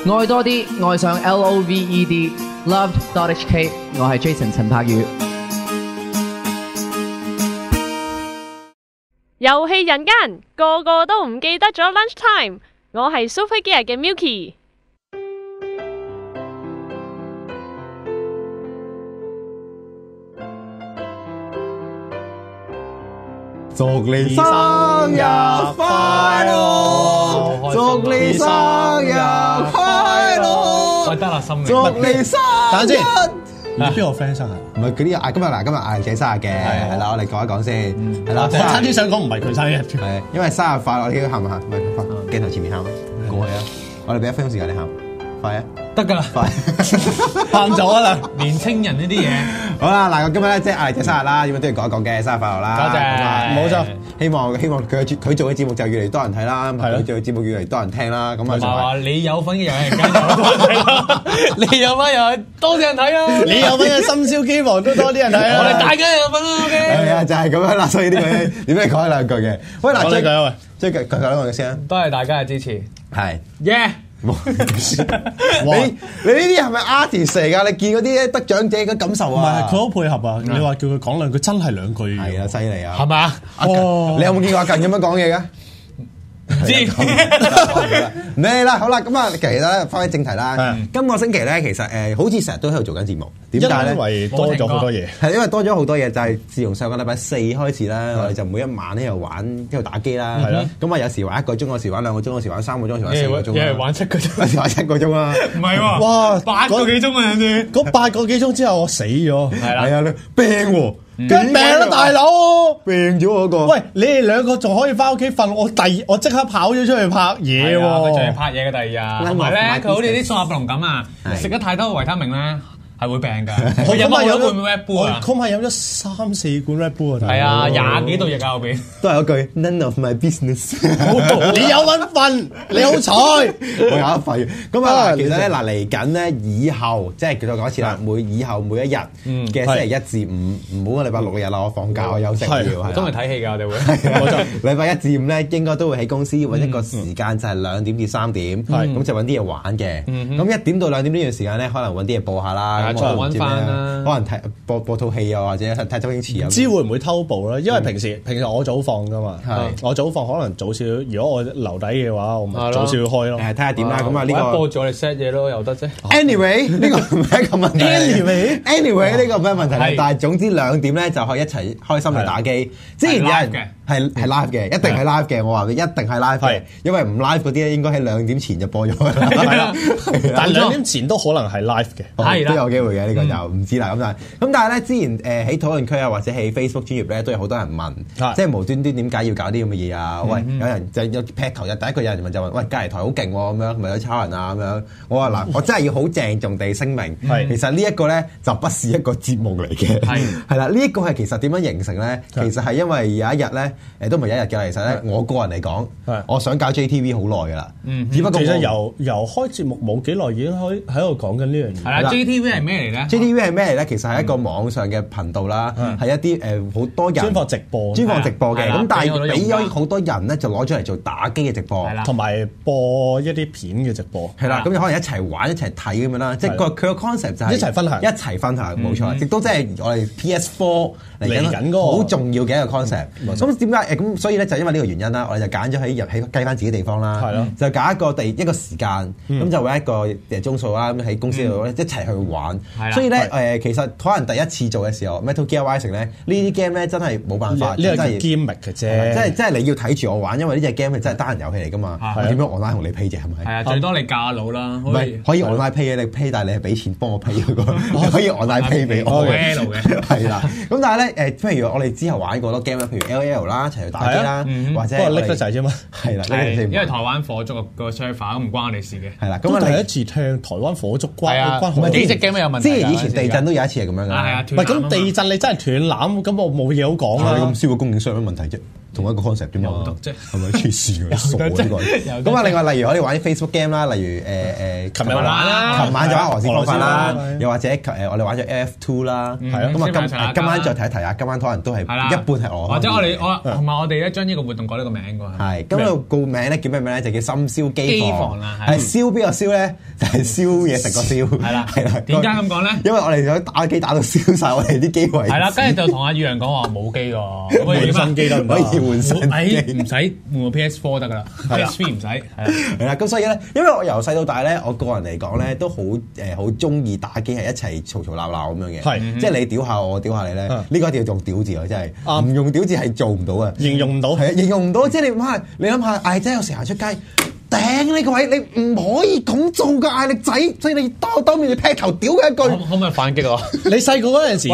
愛多啲，愛上 LOVED，Love.HK， 我係 Jason 陳柏宇。遊戲人間個個都唔記得咗 lunch time， 我係 Super Gear 嘅 Milky。祝你生日快樂！祝你生日快樂！喂，得啦，心明。祝你生日！等陣先，你邊個 friend 生日？唔係嗰啲今日嗌自己生日嘅，係啦，我哋講一講先，係啦。我差啲想講唔係佢生日，係因為生日快樂，你喊唔喊？唔係鏡頭前面喊，過去啊！我哋俾1分鐘時間你喊，快啊！得㗎啦，快喊咗啦！年青人呢啲嘢，好啦，嗱，我今日咧即係嗌姐生日啦，點樣都要講一講嘅，生日快樂啦！多謝，冇錯。希望佢做嘅節目就越嚟越多人睇啦，佢做嘅節目越嚟越多人聽啦，咁啊就話你有份嘅遊戲人間有多人睇啦，你有份又係多啲人睇啊，你有份嘅深宵機房都多啲人睇啊！我哋大家有份啊 ，OK？ 係啊，就係咁樣啦，所以呢個點解講兩句嘅？喂，嗱，講兩句喂，即係講兩句先，多謝大家嘅支持，係耶！你呢啲係咪 artist 嚟㗎？你見嗰啲得獎者嘅感受唔啊？係佢好配合啊！你話叫佢講兩句，真係兩句。係啊，犀利啊！係咪啊？你有冇見過阿近咁樣講嘢㗎？唔知你啦，好啦，咁啊，其實咧，翻返正題啦。今個星期咧，其實好似成日都喺度做緊節目，點解咧？因為多咗好多嘢，係因為多咗好多嘢，就係自從上個禮拜4開始啦，我哋就每一晚喺度玩，喺度打機啦。係啦，咁啊有時玩1個鐘，有時玩2個鐘，有時玩3個鐘，有時玩4個鐘。一係玩7個鐘，有時玩7個鐘啦。唔係喎，哇8個幾鐘啊！人哋嗰8個幾鐘之後，我死咗。係啦，係啊，病喎，梗病啦，大佬！病咗嗰個。喂，你哋兩個仲可以翻屋企瞓，我即刻跑咗出去拍嘢喎。佢仲要拍嘢嘅第二日，同埋咧佢好似啲送下龍咁啊，食得太多維他命咧係會病㗎。佢飲咗一罐 Red Bull 啊，我今日飲咗3-4罐 Red Bull 啊。係啊，20幾度液啊後邊。都係嗰句 None of my business。你有揾瞓，你好彩。我有得瞓。咁啊，其實咧嗱嚟緊咧，以後即係再講一次啦，以後每一日嘅星期1至5，唔好個禮拜6日啦，我放假我休息要。都係睇戲㗎，我哋會。冇錯，禮拜1至5咧，應該都會喺公司揾一個時間，就係2點至3點，咁就揾啲嘢玩嘅。咁1點到2點呢段時間咧，可能揾啲嘢播下啦。再揾翻啦，可能睇播套戲啊，或者睇周星馳啊。唔知會唔會偷步咧？因為平時我早放噶嘛，我早放可能早少。如果我留底嘅話，我咪早少開咯。睇下點啦。咁啊呢個播咗我哋 set 嘢咯，又得啫。Anyway 呢個唔係一個問題。Anyway 呢個唔係問題，但係總之2點咧就可以一齊開心嚟打機。之前有人係 live 嘅，一定係 live 嘅。我話佢一定係 live 嘅，因為唔 live 嗰啲咧應該喺2點前就播咗啦。但2點前都可能係 live 嘅，都有機會嘅。呢個就唔知啦。咁但係咧，之前喺討論區啊，或者喺 Facebook 專頁咧，都有好多人問，即係無端端點解要搞啲咁嘅嘢啊？喂，有人就有劈頭，第一個有人問就問，喂，隔離台好勁喎，咁樣咪有抄人啊咁樣。我話嗱，我真係要好鄭重地聲明，其實呢一個咧就不是一個節目嚟嘅，係啦，呢一個係其實點樣形成咧？其實係因為有一日咧，都唔係一日嘅，其實咧，我個人嚟講，我想搞 JTV 好耐噶啦，只不過其實由開節目冇幾耐已經喺度講緊呢樣嘢。係啦，JTV 係咩嚟咧？JTV 係咩嚟咧？其實係一個網上嘅頻道啦，係一啲好多人專放直播嘅，咁但係俾咗好多人咧就攞出嚟做打機嘅直播，同埋播一啲片嘅直播，係啦，咁就可能一齊玩一齊睇咁樣啦，即係佢個 concept 就係一齊分享，冇錯，亦都即係我哋 PS4嚟緊嗰個好重要嘅一個 concept。咁點解咁？所以咧就因為呢個原因啦，我哋就揀咗喺計翻自己地方啦，就揀一個時間，咁就揾一個鐘數啦，咁喺公司度一齊去玩。所以咧其實可能第一次做嘅時候 Metal Gear Rising 咧呢啲 game 咧真係冇辦法，呢個係 game 嘅啫，即係你要睇住我玩，因為呢隻 game 係真係單人遊戲嚟噶嘛，點樣 online 同你 pay 啫係咪？係啊，最多你嫁佬啦，唔係可以 online pay 嘅，你 pay 但係你係俾錢幫我 pay 嗰個，可以 online pay 俾我嘅，係啦。咁但係咧譬如我哋之後玩過好多 game 啦，譬如 LL 啦，一齊去打機啦，或者不過拎得滯啫嘛，係啦，因為台灣火燭個 server 咁唔關我哋事嘅，係啦。咁第一次聽台灣火燭關幾隻 game 有問題。之前以前地震都有一次係咁樣㗎，係啊，唔係咁地震你真係斷纜，咁我冇嘢好講啦。你咁燒個供應商有乜問題啫？同一個 concept 啫嘛，有得啫，係咪黐線嘅傻呢個？咁啊，另外例如我哋玩啲 Facebook game 啦，例如琴日玩啦，琴晚就玩俄羅斯方塊啦，又或者我哋玩咗 F2 啦，係咯。咁啊今晚再提一提啊，今晚可能都係一半係我，或者同埋我哋咧將呢個活動改咗個名㗎。係，咁個名咧叫咩名咧？就叫深宵機房啦，係燒邊個燒咧？就係燒嘢食個燒，係啦，係啦。點解咁講咧？因為我哋想打機打到燒晒我哋啲機位。係啦，跟住就同阿宇陽講話冇機喎，換新機得唔可以換新機？唔使換個 PS4 得噶啦，PS3 唔使。係啦，咁所以咧，因為我由細到大咧，我個人嚟講咧，都好中意打機，係一齊嘈嘈鬧鬧咁樣嘅。係，即係你屌下我屌下你咧，呢個一定要用屌字啊！真係唔用屌字係做唔到啊，形容唔到，係啊，形容唔到。即係你諗下，嗌仔有時行出街。頂你個位，你唔可以咁做噶，嗌你仔，所以你當面你劈頭屌佢一句，可唔可以反擊我？你細個嗰陣時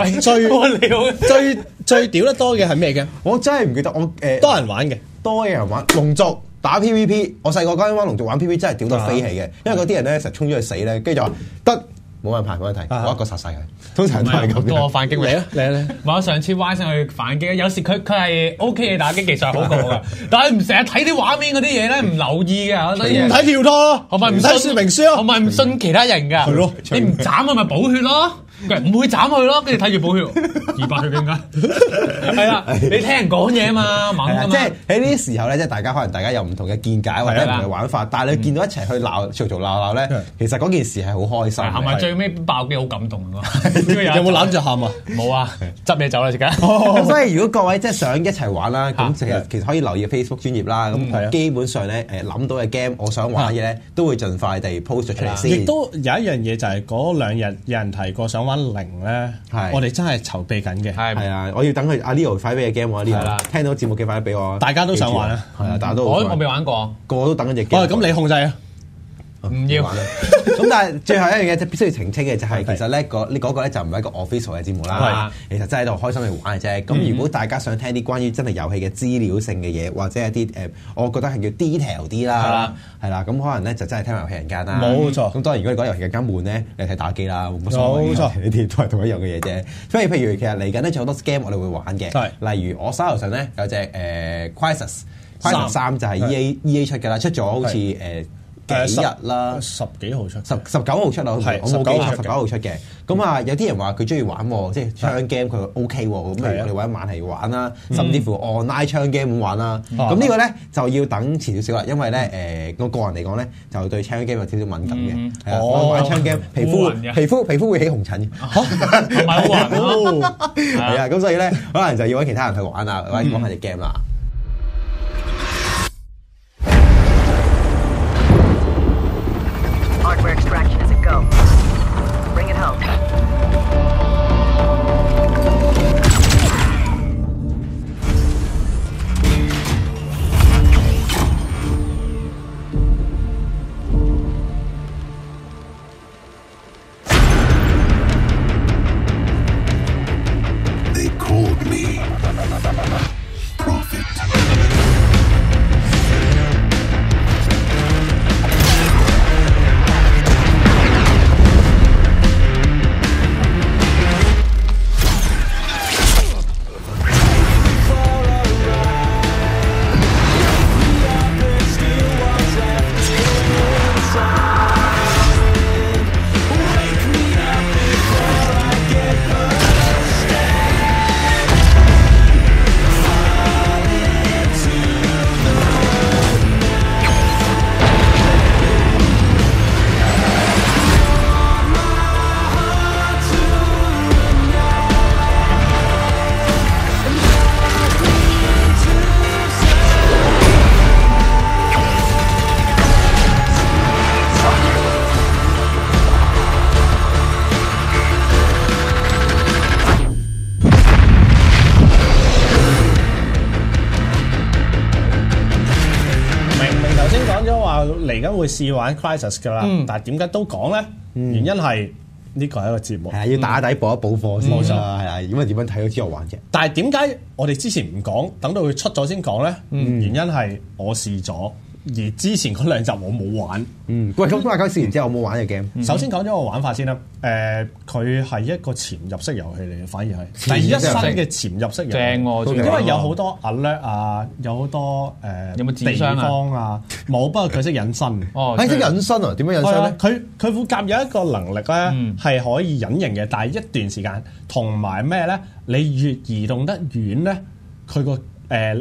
最屌得多嘅係咩嘅？我真係唔記得，多人玩嘅，多人玩龍族打 PVP， 我細個嗰陣玩龍族玩 PVP 真係屌到飛起嘅，因為嗰啲人咧成日衝咗去死咧，跟住就話得。冇問題，冇問題，我一個殺晒佢。通常都係咁樣。我反擊你啊！你！我上次 Y 上去反擊，有時佢係 OK 嘅打擊技術好過㗎，但係唔成日睇啲畫面嗰啲嘢咧，唔留意嘅，唔睇跳拖，同埋唔睇說明書咯，同埋唔信其他人㗎。係咯，你唔斬佢咪補血咯。唔會斬佢咯，跟住睇住補血200血點解？係啦，你聽人講嘢嘛，猛㗎嘛。即係喺呢啲時候咧，即係大家有唔同嘅見解或者唔同嘅玩法，但係你見到一齊去鬧嘈嘈鬧鬧咧，其實嗰件事係好開心。係咪最尾爆機好感動啊？有冇攬住喊啊？冇啊，執嘢走啦，而家。咁所以如果各位即係想一齊玩啦，咁其實可以留意 Facebook 專頁啦。咁基本上咧諗到嘅 game，我想玩嘅嘢咧，都會盡快地 post 出嚟先。亦都有一樣嘢就係嗰2日有人提過想玩0咧，我哋真係籌備緊嘅。係啊，我要等佢阿 Leo 快俾嘅 game 我呢度，聽到節目嘅快啲俾我。大家都想玩啊，係啊，大家都我未玩過，個個都等緊隻 game。咁你控制啊？唔要。咁但係最後一樣嘢就必須要澄清嘅就係其實咧嗰個咧就唔係一個 official 嘅節目啦，其實真係喺度開心去玩嘅啫。咁如果大家想聽啲關於真係遊戲嘅資料性嘅嘢，或者一啲我覺得係叫 detail 啲啦，係啦，咁可能咧就真係聽遊戲人間啦。冇錯。咁當然如果你覺得遊戲人間悶咧，你睇打機啦，冇乜所謂。冇錯，呢啲都係同一樣嘅嘢啫。所以譬如其實嚟緊咧仲有好多 game 我哋會玩嘅，例如我手頭上咧有隻Crysis 3就係 EA 出㗎啦，出咗好似幾日啦，10幾號出，19號出啊，我冇記錯19號出嘅。咁啊，有啲人話佢中意玩喎，即係槍 game 佢 OK 喎，咁我哋揾一晚嚟玩啦，甚至乎 online 槍 game 咁玩啦。咁呢個咧就要等遲少少啦，因為咧我個人嚟講咧就對槍 game 有少少敏感嘅。係啊，我玩槍 game 皮膚會起紅疹嘅，唔係好暈咯。係啊，咁所以咧可能就要揾其他人去玩啊，或者講下隻 game 啦。Extraction is a go. Bring it home. They called me Prophet.嚟緊會試玩 Crysis 㗎啦，但係點解都講咧？原因係呢個係一個節目，係要打底補一補貨先，冇錯，係啊。咁啊點樣睇到之後玩嘅？但係點解我哋之前唔講，等到佢出咗先講咧？原因係我試咗，而之前嗰兩集我冇玩。喂，咁阿九試完之後有冇玩嘅 game？首先講咗個玩法先啦。佢係一個潛入式遊戲嚟嘅，反而係第一身嘅潛入式遊戲。正喎，因為有好多 alert 啊，有好多有冇智地商啊方啊，冇。不過佢識隱身。哦，識隱身啊？點樣隱身咧？佢副甲有一個能力咧，係可以隱形嘅，但係一段時間同埋咩咧？你越移動得遠咧，佢個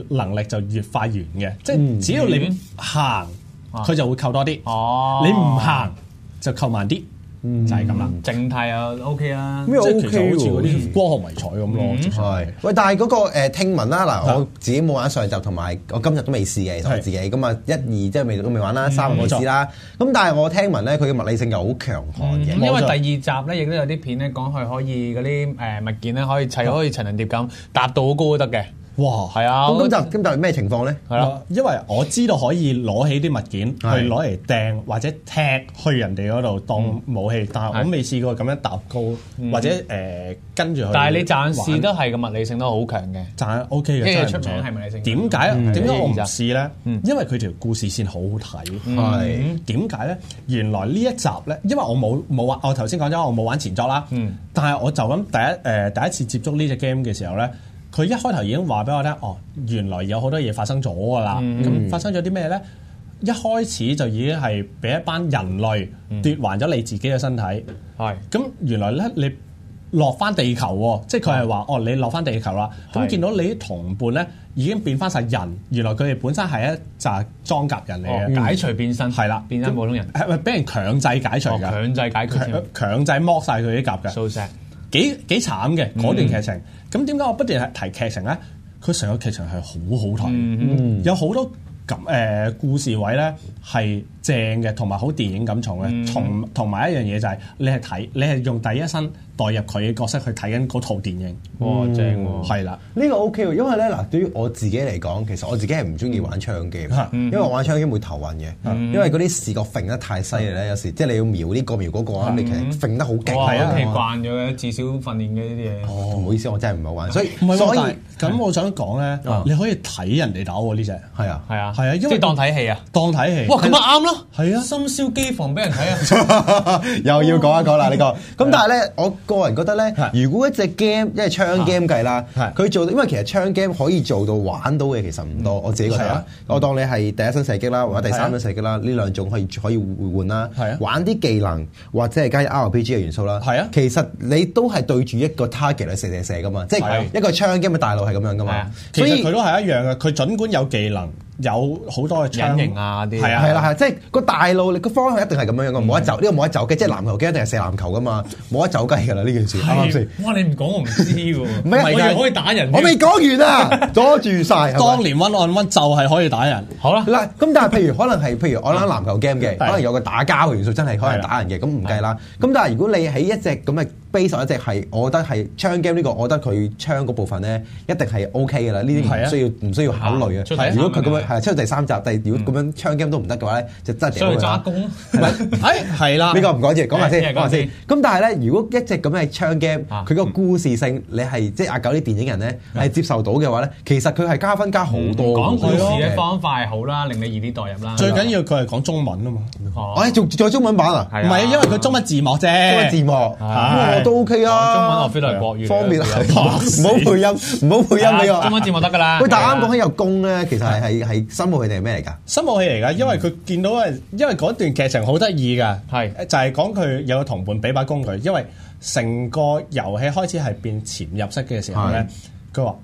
能力就越快完嘅。即係只要你行，佢就會扣多啲。哦，你唔行就扣慢啲。就係咁啦，靜態啊 OK 啦，即係其實好似嗰啲光學迷彩咁咯。係，喂，但係嗰個聽聞啦，嗱，我自己冇玩上集，同埋我今日都未試嘅，其實我自己咁啊1、2即係未玩啦，3我未試啦。咁但係我聽聞咧，佢嘅物理性又好強悍嘅。因為第二集咧，亦都有啲片咧講佢可以嗰啲物件咧可以砌可以層層疊咁搭到好高都得嘅。哇，係啊！咁就係咩情況咧？係啦，因為我知道可以攞起啲物件去攞嚟掟或者踢去人哋嗰度當武器，但係我未試過咁樣搭高或者跟住去。但係你暫時都係個物理性都好強嘅，暫 OK 嘅，真係出名係物理性。點解我唔試咧？因為佢條故事線好好睇。係點解咧？原來呢一集咧，因為我冇玩，我頭先講咗我冇玩前作啦。但係我就咁第一次接觸呢隻 game 嘅時候咧。佢一開頭已經話俾我聽，原來有好多嘢發生咗㗎啦。咁發生咗啲咩咧？一開始就已經係俾一班人類奪還咗你自己嘅身體。係咁，原來咧你落翻地球喎，即係佢係話你落翻地球啦。咁見到你啲同伴咧已經變翻晒人，原來佢哋本身係一紮裝甲人嚟嘅，解除變身係啦，變身普通人係咪俾人強制解除㗎？強制解除，強制剝晒佢啲甲嘅。So sad。幾慘嘅嗰段劇情，咁點解我不斷係提劇情咧？佢成個劇情係好好睇，有好多故事位咧係正嘅，同埋好電影感重嘅。同埋一樣嘢就係你係用第一身代入佢嘅角色去睇緊嗰套電影。哇，正喎！係啦，呢個 OK 喎，因為咧嗱，對於我自己嚟講，其實我自己係唔中意玩槍機，因為我玩槍機會頭暈嘅，因為嗰啲視覺揈得太犀利咧，有時即係你要瞄呢個瞄嗰個啊，你其實揈得好勁。係啊，慣咗嘅，至少訓練嘅呢啲嘢。哦，唔好意思，我真係唔係好玩，所以咁我想講咧，你可以睇人哋打喎呢隻。係啊，係啊，係啊，因為當睇戲啊，當睇戲。哇，咁咪啱咯。係啊，深宵機房俾人睇啊，又要講一講啦呢個。咁但係咧，我個人覺得咧，如果一隻 game，因為槍 game 計啦，佢做到，因為其實槍 game 可以做到玩到嘅其實唔多，我自己覺得。我當你係第一身射擊啦，或者第三身射擊啦，呢兩種可以互換啦。玩啲技能或者係加入 RPG 嘅元素啦。係啊，其實你都係對住一個 target 嚟射噶嘛，即係一個槍 game 嘅大腦係咁樣噶嘛。其實佢都係一樣嘅，佢儘管有技能。有好多嘅隱形啊啲，係啊係啦係，即係個大路，你個方向一定係咁樣樣嘅，冇得走，呢個冇得走嘅，即係籃球機一定係射籃球噶嘛，冇得走雞㗎啦呢件事，啱唔啱先？哇！你唔講我唔知喎，唔係我以為可以打人，我未講完啊，阻住曬。當年 one on one 就係可以打人，好啦。嗱，咁但係譬如我諗籃球 game 嘅，可能有個打交嘅元素，真係可能打人嘅，咁唔計啦。咁但係如果你喺一隻咁嘅 base 一隻係，我覺得係槍 game 呢個，我覺得佢槍嗰部分咧一定係 OK 㗎啦，呢啲唔需要考慮嘅。如果佢咁樣係出到第3集。如果咁樣槍 game 都唔得嘅話咧，就真係掉佢啦。所以揸弓係啦。呢個唔講住，講下先。咁但係咧，如果一隻咁嘅槍 game，佢個故事性，你係即係阿九啲電影人咧係接受到嘅話咧，其實佢係加分加好多。講故事嘅方法係好啦，令你易啲代入啦。最緊要佢係講中文啊嘛。我仲有中文版啊？唔係，因為佢中文字幕啫。中文字幕我都 OK 啊。中文我 feel 到係國語，方便。唔好配音，唔好配音俾我。中文字幕得㗎啦。喂，但係啱講起有弓咧，其實係新武器定係咩嚟㗎？新武器嚟㗎，因為佢見到因為嗰段劇情好得意㗎，就係講佢有個同伴俾把弓佢，因為成個遊戲開始係變潛入式嘅時候咧，佢話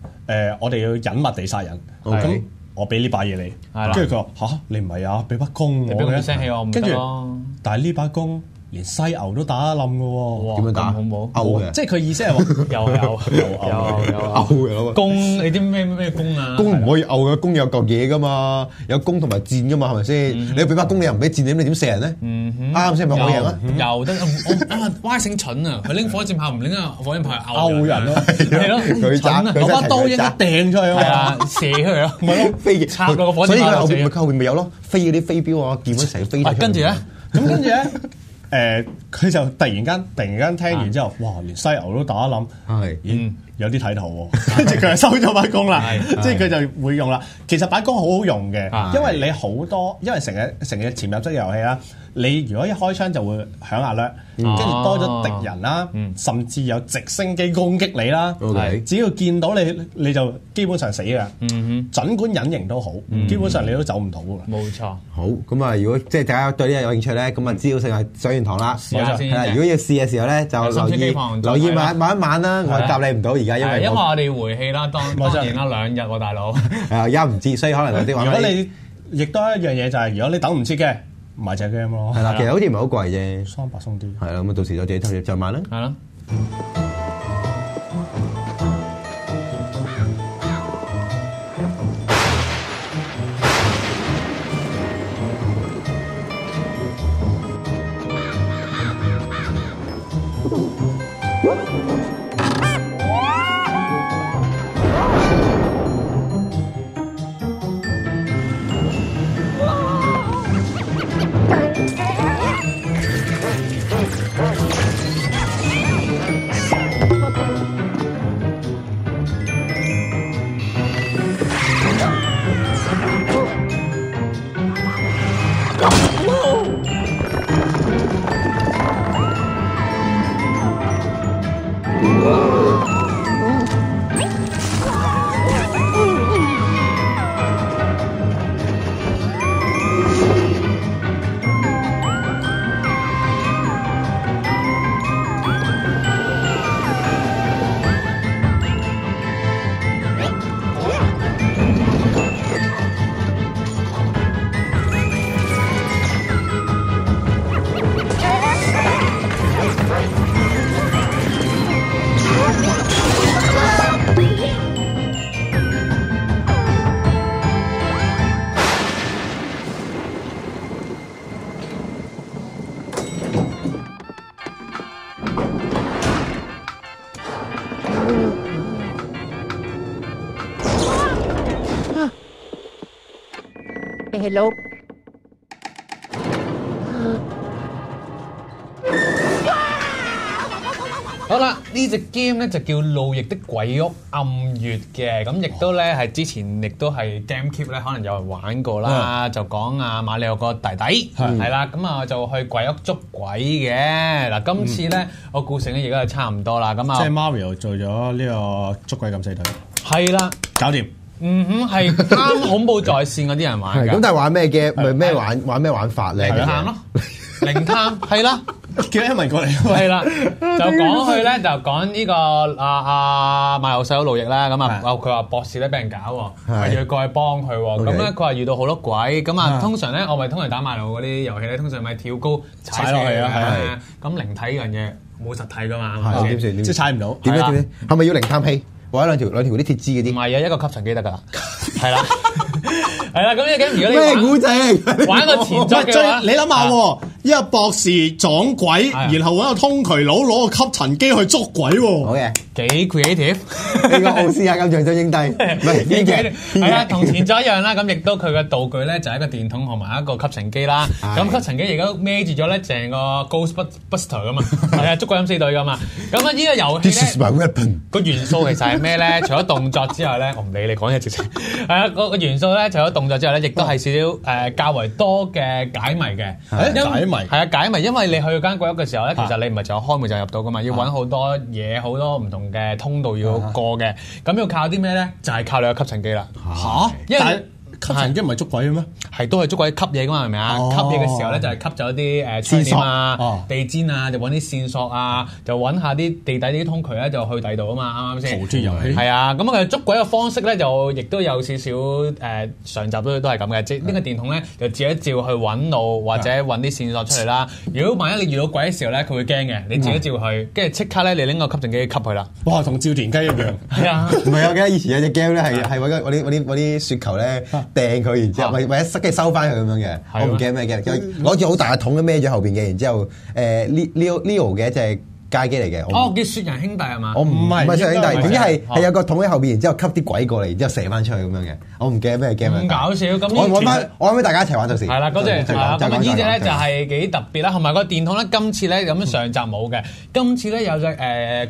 我哋要隱密地殺人，咁我俾呢把嘢你，跟住佢話嚇你唔係啊，俾把弓我嘅，跟住但係呢把弓。連犀牛都打得冧嘅喎，點樣打？好唔好？勾嘅，即係佢意思係話有勾嘅弓，你知咩弓啊？弓唔可以勾嘅，弓有嚿嘢噶嘛，有弓同埋箭噶嘛，係咪先？你俾把弓你又唔俾箭，你點射人咧？啱先咪我贏啊！又得歪醒蠢啊！佢拎火箭炮唔拎啊，火箭炮係勾人咯，係咯，佢攞把刀一掟出去啊，射出去咯，咪咯，飛插落個火箭炮所以佢後邊咪有咯，飛嗰啲飛鏢啊，劍咁成日飛。跟住咧，佢就突然間聽完之後，哇！連犀牛都打得冧，係，有啲睇頭喎，跟住佢就收咗把弓啦，即係佢就會用啦。其實把弓好好用嘅，因為你好多，因為成日潛入式遊戲啦，你如果一開槍就會響下咧，跟住多咗敵人啦，甚至有直升機攻擊你啦，只要見到你就基本上死㗎，儘管隱形都好，基本上你都走唔到㗎。冇錯。好，咁啊，如果即係大家對呢個有興趣咧，咁啊資料性係上完堂啦，試下先。如果要試嘅時候咧，就留意晚一晚啦。我答你唔到而家，因為我哋回氣啦，當然啦2日喎，大佬。而家唔知，所以可能有啲話。如果你亦都一樣嘢就係，如果你等唔切嘅，買隻 game 咯。係啦，其實好似唔係好貴啫，300鬆啲。係啦，咁啊到時就自己再買啦。係啦。Hello。好啦，呢隻 game 咧就叫《路易的鬼屋暗月》嘅，咁亦都咧係之前亦都係 GameCube 咧，可能有人玩過啦，就講阿馬里奧個弟弟係啦，咁啊就去鬼屋捉鬼嘅。嗱，今次咧個故事咧而家係差唔多啦，咁啊即係 Mario 做咗呢個捉鬼敢死隊，係啦，搞掂。係啱恐怖在線嗰啲人玩㗎。咁但係玩咩 game？咪咩玩咩玩法咧？靈探咯，靈探係啦。叫 Emily 過嚟，係啦，就講佢咧，就講呢個馬友細佬路易啦，咁啊，佢話博士咧俾人搞喎，要過去幫佢喎，咁咧佢話遇到好多鬼，咁啊通常咧我咪通常打馬路嗰啲遊戲咧，通常咪跳高踩落去啊，咁靈體呢樣嘢冇實體噶嘛，點算？即係踩唔到，點咧？係咪要靈探器？或者兩條嗰啲鐵枝嗰啲？唔係啊，一個吸塵機得㗎啦，係啦，係啦，咁呢個 game 如果你咩古仔嚟？玩個前作嘅話，你諗下喎，一個博士撞鬼，然後揾個通渠佬攞個吸塵機去捉鬼喎。好嘅，幾 creative。呢個奧斯卡金像獎影帝，唔係編劇。係啊，同前作一樣啦。咁亦都佢嘅道具咧就係一個電筒同埋一個吸塵機啦。咁吸塵機而家孭住咗咧成個 Ghostbuster 噶嘛，係啊，捉鬼敢死隊噶嘛。咁啊，呢個遊戲咧個元素其實係咩咧？除咗動作之外咧，我唔理你講嘢直情。係啊，個元素咧除咗動作之外咧，亦都係少少較為多嘅解謎嘅。解謎係啊，解謎，因為你去間鬼屋嘅時候咧，其實你唔係就開門就入到噶嘛，要揾好多嘢，好多唔同嘅通道要過嘅。咁要靠啲咩咧？就係靠你個吸塵機啦。嚇！因為吸塵機唔係捉鬼嘅咩？係都係捉鬼吸嘢噶嘛，係咪啊？吸嘢嘅時候咧，就係吸走啲線索啊、地氈啊，就揾啲線索啊，就揾下啲地底啲通渠咧，就去第度啊嘛，啱啱先？逃脫遊戲係啊，咁其實捉鬼嘅方式咧，就亦都有少少上集都係咁嘅，即係呢個電筒咧，就照一照去揾路或者揾啲線索出嚟啦。如果萬一你遇到鬼嘅時候咧，佢會驚嘅，你照一照佢，跟住即刻咧，你拎個吸塵機吸佢啦。哇，同照田雞一樣。係啊，唔係我記得以前有隻 game 咧係揾啲雪球咧掟佢，然之後或者塞機收翻佢咁樣嘅，我唔記得咩嘅，攞住好大嘅桶咁孭咗後邊嘅，然之後Leo 嘅一隻街機嚟嘅。哦，叫雪人兄弟係嘛？我唔係雪人兄弟，點知係有個桶喺後邊，然之後吸啲鬼過嚟，然之後射翻出去咁樣嘅。我唔記得咩 game。咁搞笑咁，我揾翻大家一齊玩到時。係啦，嗰隻係啦，咁呢隻咧就係幾特別啦，同埋個電筒咧，今次咧咁上集冇嘅，今次咧有隻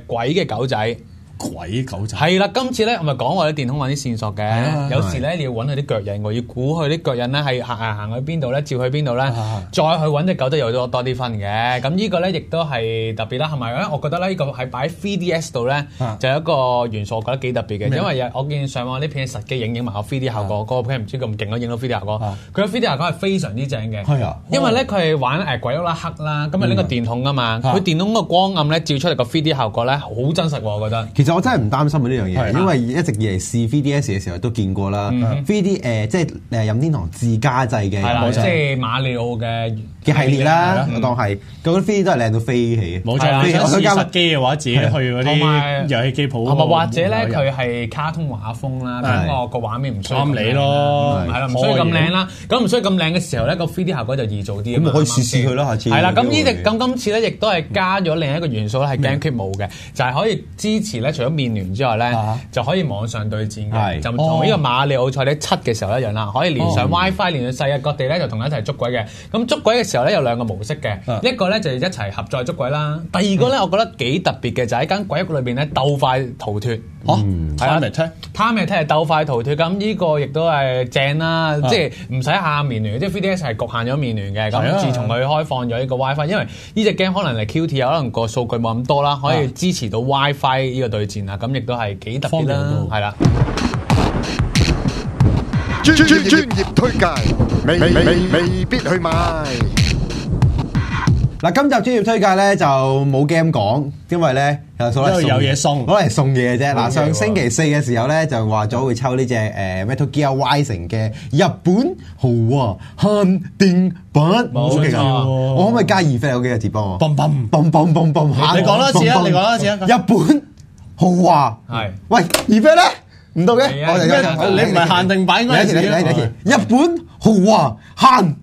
鬼嘅狗仔。鬼狗仔。係啦，今次咧我咪講話啲電筒揾啲線索嘅，有時咧你要揾佢啲腳印，我要估佢啲腳印咧係行去邊度咧，照去邊度咧，再去揾隻狗都有多啲分嘅。咁呢個咧亦都係特別啦，係咪咧？我覺得咧呢個喺擺 3DS 度咧就有一個元素，我覺得幾特別嘅，因為我見上網啲片實機影埋個 3D 效果，嗰個片唔知咁勁咯，影到 3D 效果。佢個 3D 效果係非常之正嘅，因為咧佢係玩鬼屋啦、黑啦，咁啊呢個電筒啊嘛，佢電筒個光暗咧照出嚟個 3D 效果咧好真實喎，我覺得。其實我真係唔擔心呢樣嘢，因為一直以嚟試 3DS 嘅時候都見過啦。3D 即係任天堂自家製嘅，即係馬里奧嘅系列啦，我當係嗰啲 3D 都係靚到飛起。冇錯，我想試實機嘅話，自己去嗰啲遊戲機鋪。或者咧佢係卡通畫風啦，咁個畫面唔需要啱你咯，係啦，唔需要咁靚啦。咁唔需要咁靚嘅時候咧，個 3D 效果就易做啲。咁可以試試佢咯，下次。係啦，咁今次咧亦都係加咗另一個元素咧，係 GameCube 冇嘅，就係可以支持咧，除咗面聯之外咧，就可以網上對戰嘅，就同呢個馬里奧賽車7嘅時候一樣啦，可以連上 WiFi，連到世界各地咧就同一齊捉鬼嘅。咁捉鬼嘅時候咧有兩個模式嘅，一個咧就係一齊合作捉鬼啦，第二個咧我覺得幾特別嘅就喺間鬼屋裏邊咧鬥快逃脫。Time Attack 係鬥快逃脫，咁呢個亦都係正啦，即係唔使下面聯，即係 3DS 係局限咗面聯嘅。咁自從佢開放咗呢個 WiFi，因為呢隻 game 可能係 QT，可能個數據冇咁多啦，可以支持到 WiFi 呢個對戰啊，咁亦都係幾特別啦，係啦。專業推介，未必去買。嗱，今集專業推介咧就冇 game 講，因為咧有嘢送，攞嚟送嘢嘅啫。嗱，上星期4嘅時候咧就話咗會抽呢隻Metal Gear Rising 嘅日本豪華限定版，冇錯。我可唔可以加2有幾個字幫我？嘣嘣你講多次啊！你講多次啊！日本豪華係，喂2咧唔到嘅，你唔係限定版應該係日本豪華限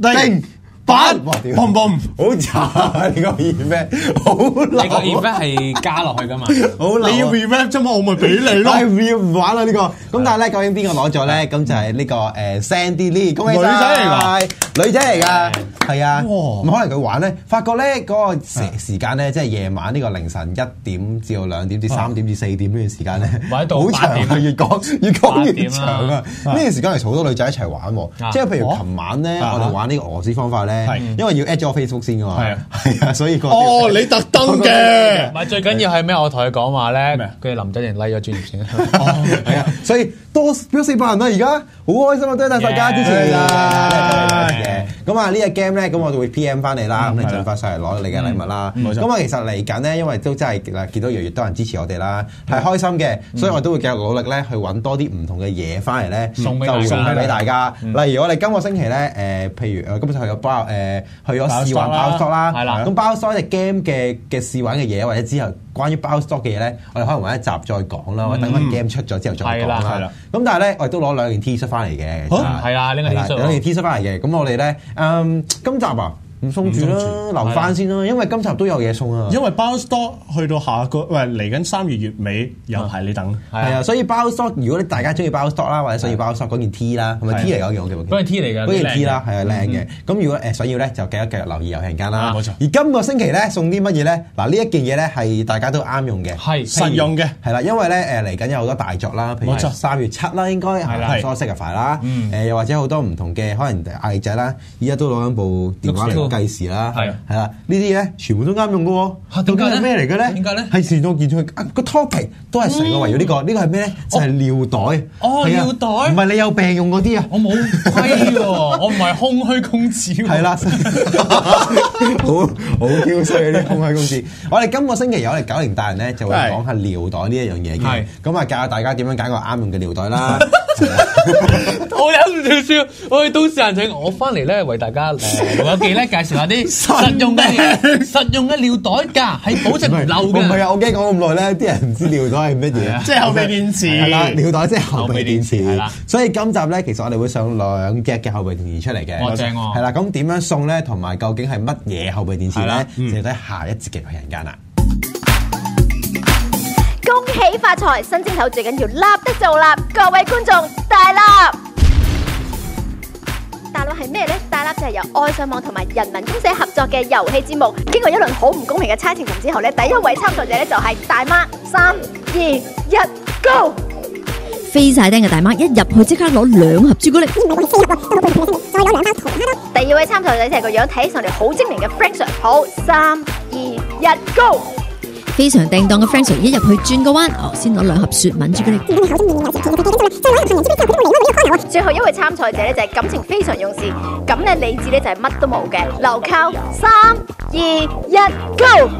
定版，嘣嘣，好渣啊！你個 event 好流，你個 event 係加落去噶嘛？好流，你要 event 啫嘛，我咪俾你咯。係唔玩啦呢個。咁但係咧，究竟邊個攞咗咧？咁就係呢個Sandy Lee，恭喜晒！女仔嚟㗎，係啊。咁可能佢玩咧，發覺咧嗰個時間咧，即係夜晚呢個凌晨1點至到2點至3點至4點呢段時間咧，好長啊！越講越長啊！呢段時間其實好多女仔一齊玩喎，即係譬如琴晚咧，我哋玩呢個俄羅斯方法咧。因為要 at 咗我 Facebook 先㗎嘛，係啊，所以你特登嘅，唔係最緊要係咩？我同佢講話咧，佢哋林仔人 like 咗專業先，係啊，所以多咗400人啦，而家好開心啊！多謝大家支持啦，咁啊呢個 game 咧，咁我就會 PM 翻你啦，咁你盡快上嚟攞你嘅禮物啦。咁啊其實嚟緊咧，因為都真係見到越嚟越多人支持我哋啦，係開心嘅，所以我都會繼續努力咧去揾多啲唔同嘅嘢翻嚟咧，送俾大家。例如我哋今個星期咧，譬如今日係有包去咗試玩 BioShock 啦，咁 BioShock 隻 game 嘅試玩嘅嘢，或者之後關於 BioShock 嘅嘢咧，我哋可能揾一集再講啦，或者等個 game 出咗之後再講啦。咁但係咧，我哋都攞2件 T 恤翻嚟嘅，係啊，呢個 T 恤，2件 T 恤翻嚟嘅。咁我哋咧，今集啊。唔送住啦，留翻先啦，因為今集都有嘢送啊。因為 BioShock 去到嚟緊3月月尾有排你等。係啊，所以 BioShock 如果大家中意 BioShock 啦，或者想要 BioShock 嗰件 T 啦，係咪 T 嚟㗎？嗰件 T 嚟㗎，嗰件 T 啦，係啊靚嘅。咁如果想要咧，就繼續留意遊戲人間啦。冇錯。而今個星期咧送啲乜嘢咧？嗱呢一件嘢咧係大家都啱用嘅，係實用嘅，係啦，因為咧嚟緊有好多大作啦，譬如3月7啦，應該係啦 Source 啦，又或者好多唔同嘅可能壓力仔啦，依家都攞緊部電話嚟計時啦。係啦，呢啲咧全部都啱用嘅喎。究竟係咩嚟嘅咧？點解咧？係時裝件出個 topic 都係成個圍繞呢個。呢個係咩咧？就係尿袋。哦，尿袋。唔係你有病用嗰啲啊？我冇虧喎，我唔係空虛公子。係啦，好嬌衰嗰啲空虛公子。我哋今個星期有我哋90大人咧，就會講下尿袋呢一樣嘢嘅。咁啊，教下大家點樣揀個啱用嘅尿袋啦。我忍唔住笑，我哋都市人請我翻嚟咧，為大家有記咧介紹下啲實用嘅尿袋㗎，係保值唔漏嘅。唔係啊，我驚講咁耐咧，啲人唔知尿袋係乜嘢。即係後備電池。係啦，尿袋即係後備電池。係啦，所以今集咧，其實我哋會上2 G 嘅後備電池出嚟嘅。正喎。係啦，咁點樣送咧？同埋究竟係乜嘢後備電池咧？就睇下一節嘅遊戲人間啦。恭喜發財！新正頭最緊要立得就立，各位觀眾大立！大立係咩呢？大立就係由愛上網同埋人民公社合作嘅遊戲節目。經過一輪好唔公平嘅猜情之後呢，第一位參賽者呢就係大媽。3、2、1 ，Go！ 飛晒釘嘅大媽一入去即刻攞2盒朱古力。第二位參賽者就係個樣睇起上嚟好精靈嘅 Frank Sir。好，3、2、1 ，Go！ 非常定當嘅 Frank Sir 一入去轉個彎，先攞2盒雪吻朱古力。最後一位參賽者咧就係感情非常用事，咁咧理智咧就係乜都冇嘅。劉靠，3、2、1 ，Go！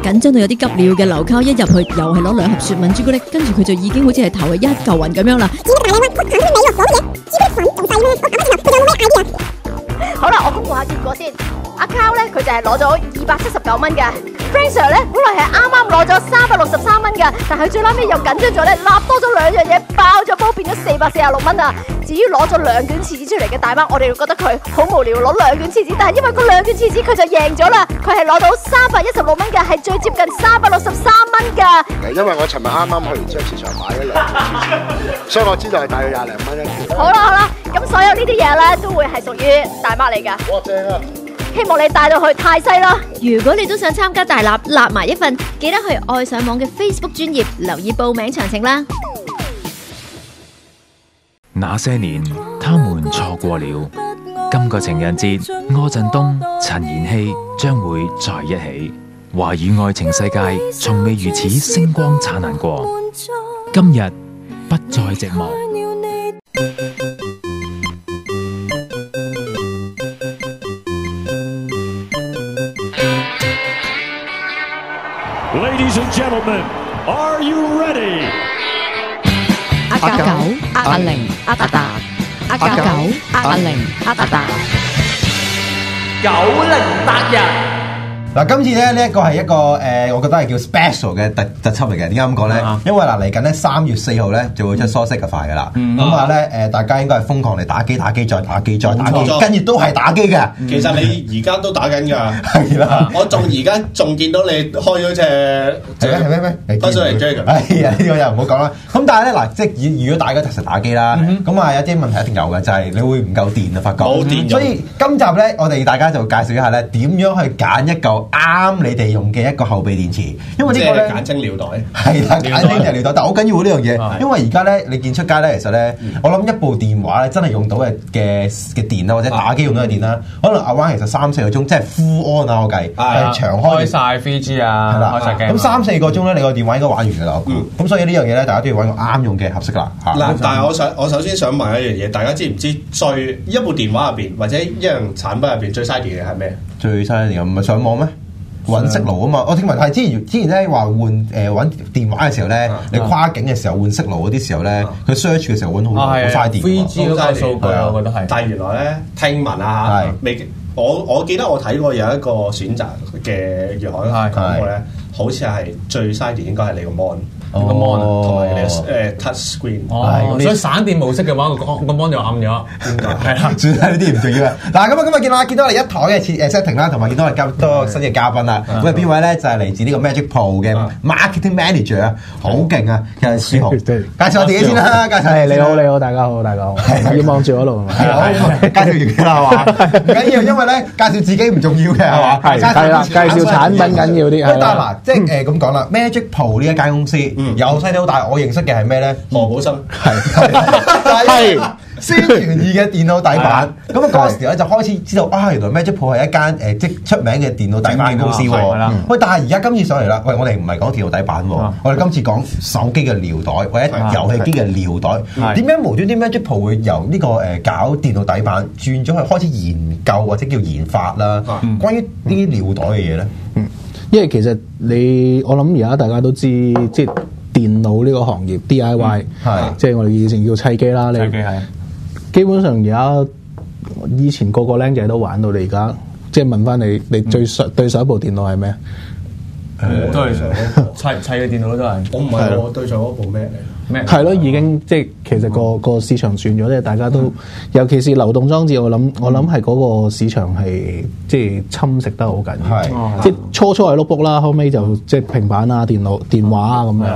緊張到有啲急尿嘅劉靠一入去又係攞2盒雪吻朱古力，跟住佢就已經好似係頭係一嚿雲咁樣啦。好啦，我公布下結果先。阿 Cow 咧佢就係攞咗279蚊嘅。Frank Sir 咧本來係啱啱攞咗363蚊嘅，但係最撈尾又緊張咗咧，立多咗2樣嘢，爆咗煲變咗446蚊啊！至於攞咗2卷廁紙出嚟嘅大媽，我哋會覺得佢好無聊，攞2卷廁紙，但係因為嗰2卷廁紙佢就贏咗啦，佢係攞到316蚊嘅，係最接近363蚊㗎。因為我尋日啱啱去完超市場買咗2件，所以我知道係大約20零蚊一件。好啦，咁所有呢啲嘢咧都會係屬於大媽嚟㗎。哇，正啊！希望你帶到去泰西啦！如果你都想參加大立，立埋一份，記得去愛上網嘅 Facebook 專頁留意報名詳情啦。那些年，他們錯過了。今個情人節，柯震東、陳妍希將會在一起。華語愛情世界從未如此星光燦爛過。今日不再寂寞。Ladies and gentlemen, are you ready? 阿九、阿玲、阿達達、阿九、阿玲、阿達達9081日。嗱，今次咧呢一個係一個我覺得係叫 special 嘅特輯嚟嘅。點解咁講咧？因為嗱嚟緊咧3月4號咧就會出梳式嘅快㗎啦。咁話咧大家應該係瘋狂嚟打機、再打機、跟住都係打機嘅。其實你而家都打緊㗎。係啦，我而家仲見到你開咗隻係咩？翻上嚟追㗎。係啊，呢個又唔好講啦。咁但係咧嗱，即係如果大家實時打機啦，咁啊有啲問題一定有嘅，就係你會唔夠電啊，發覺。冇電。所以今集咧，我哋大家就介紹一下咧，點樣去揀一嚿啱你哋用嘅一個後備電池，因為呢個咧簡稱尿袋，係啦，簡稱就係尿袋，但係好緊要呢樣嘢，因為而家咧你見出街咧，其實咧我諗一部電話咧真係用到嘅電啦，或者打機用到嘅電啦，可能 around 其實3-4個鐘，即係 full on 啊，我計係長開晒 3G 啊，係啦，開晒鏡，咁3-4個鐘咧，你個電話應該玩完㗎啦，咁所以呢樣嘢咧，大家都要揾個啱用嘅合適啦。嗱，但係我首先想問一樣嘢，大家知唔知一部電話入邊或者一樣產品入邊最嘥電嘅係咩？最嘥電唔係上網咩？揾色路啊嘛，我聽聞係之前咧話換揾電話嘅時候咧，你跨境嘅時候換色路嗰啲時候咧，佢 search 嘅時候揾好嘥電。3G 嗰個數據我覺得係，但係原來咧聽聞啊嚇，我記得我睇過有一個選擇嘅粵海講過咧，好似係最嘥電應該係你個 mon。個 mon 同埋你touch screen，所以閃電模式嘅話，個 mon 就暗咗，係啦，算係呢啲唔重要啦。嗱，咁啊，今日見到我哋一台嘅setting 啦，同埋見到我哋多新嘅嘉賓啦。咁啊，邊位咧就係嚟自呢個 Magic Pro 嘅 marketing manager 啊，好勁啊！其實書豪，介紹我自己先啦，介紹你好，大家好，要望住嗰度係嘛？介紹完嘅啦，係嘛？唔緊要，因為咧介紹自己唔重要嘅係嘛？係啦，介紹產品緊要啲。但係嗱，即係咁講啦 ，Magic Pro 呢一間公司。由細到大，我認識嘅係咩咧？何寶生係宣傳意嘅電腦底板。咁啊嗰陣時咧就開始知道啊，原來 Magic Pro 係一間即出名嘅電腦底板公司喎。喂，但係而家今次上嚟啦，喂，我哋唔係講電腦底板喎，我哋今次講手機嘅尿袋或者遊戲機嘅尿袋。點解無端端 Magic Pro 會由呢個搞電腦底板轉咗去開始研究或者叫研發啦？關於呢啲尿袋嘅嘢咧？因為其實我諗而家大家都知，即係電腦呢個行業 DIY，即係我哋以前叫砌機啦。砌機係基本上而家以前個僆仔都玩到你而家，即係問翻你對上一部電腦係咩？都係砌嘅電腦都係。我唔係我對上嗰部咩嚟？咩？係咯，已經即係其實個市場轉咗咧，大家都尤其是流動裝置，我諗係嗰個市場係即係侵蝕得好緊要，即係初係 notebook 啦，後尾就即係平板啊、電話啊咁樣。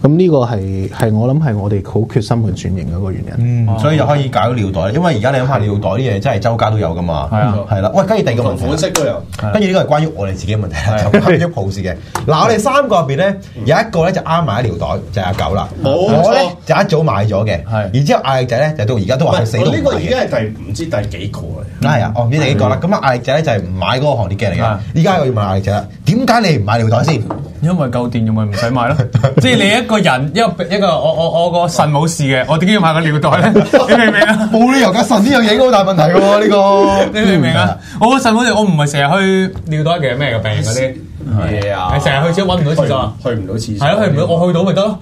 咁呢個係我諗係我哋好決心去轉型嘅一個原因。所以就可以搞尿袋，因為而家你諗下尿袋啲嘢真係周街都有噶嘛。係啦。喂，跟住第二個問題，款式都有。跟住呢個係關於我哋自己嘅問題啦，就關於普事嘅。嗱，我哋三個入邊咧有一個咧就啱埋喺尿袋，就係阿九啦。我咧就一早買咗嘅，然之後艾力仔咧就到而家都話佢死都唔買嘅。呢個已經係唔知第幾個嚟。係啊，唔知第幾個啦。咁啊，艾力仔咧就係唔買嗰個行列機嚟嘅。依家我要問艾力仔啦，點解你唔買尿袋先？因為夠電用咪唔使買咯。即係你一個人一個我個腎冇事嘅，我點解要買個尿袋咧？你明唔明啊？冇理由㗎，腎呢樣嘢好大問題喎，呢個你明唔明啊？我個腎好似我唔係成日去尿袋嘅咩嘅病嗰啲。嘢啊！你成日去廁所揾唔到廁所，去唔到廁所。係咯，去唔到，我去到咪得咯。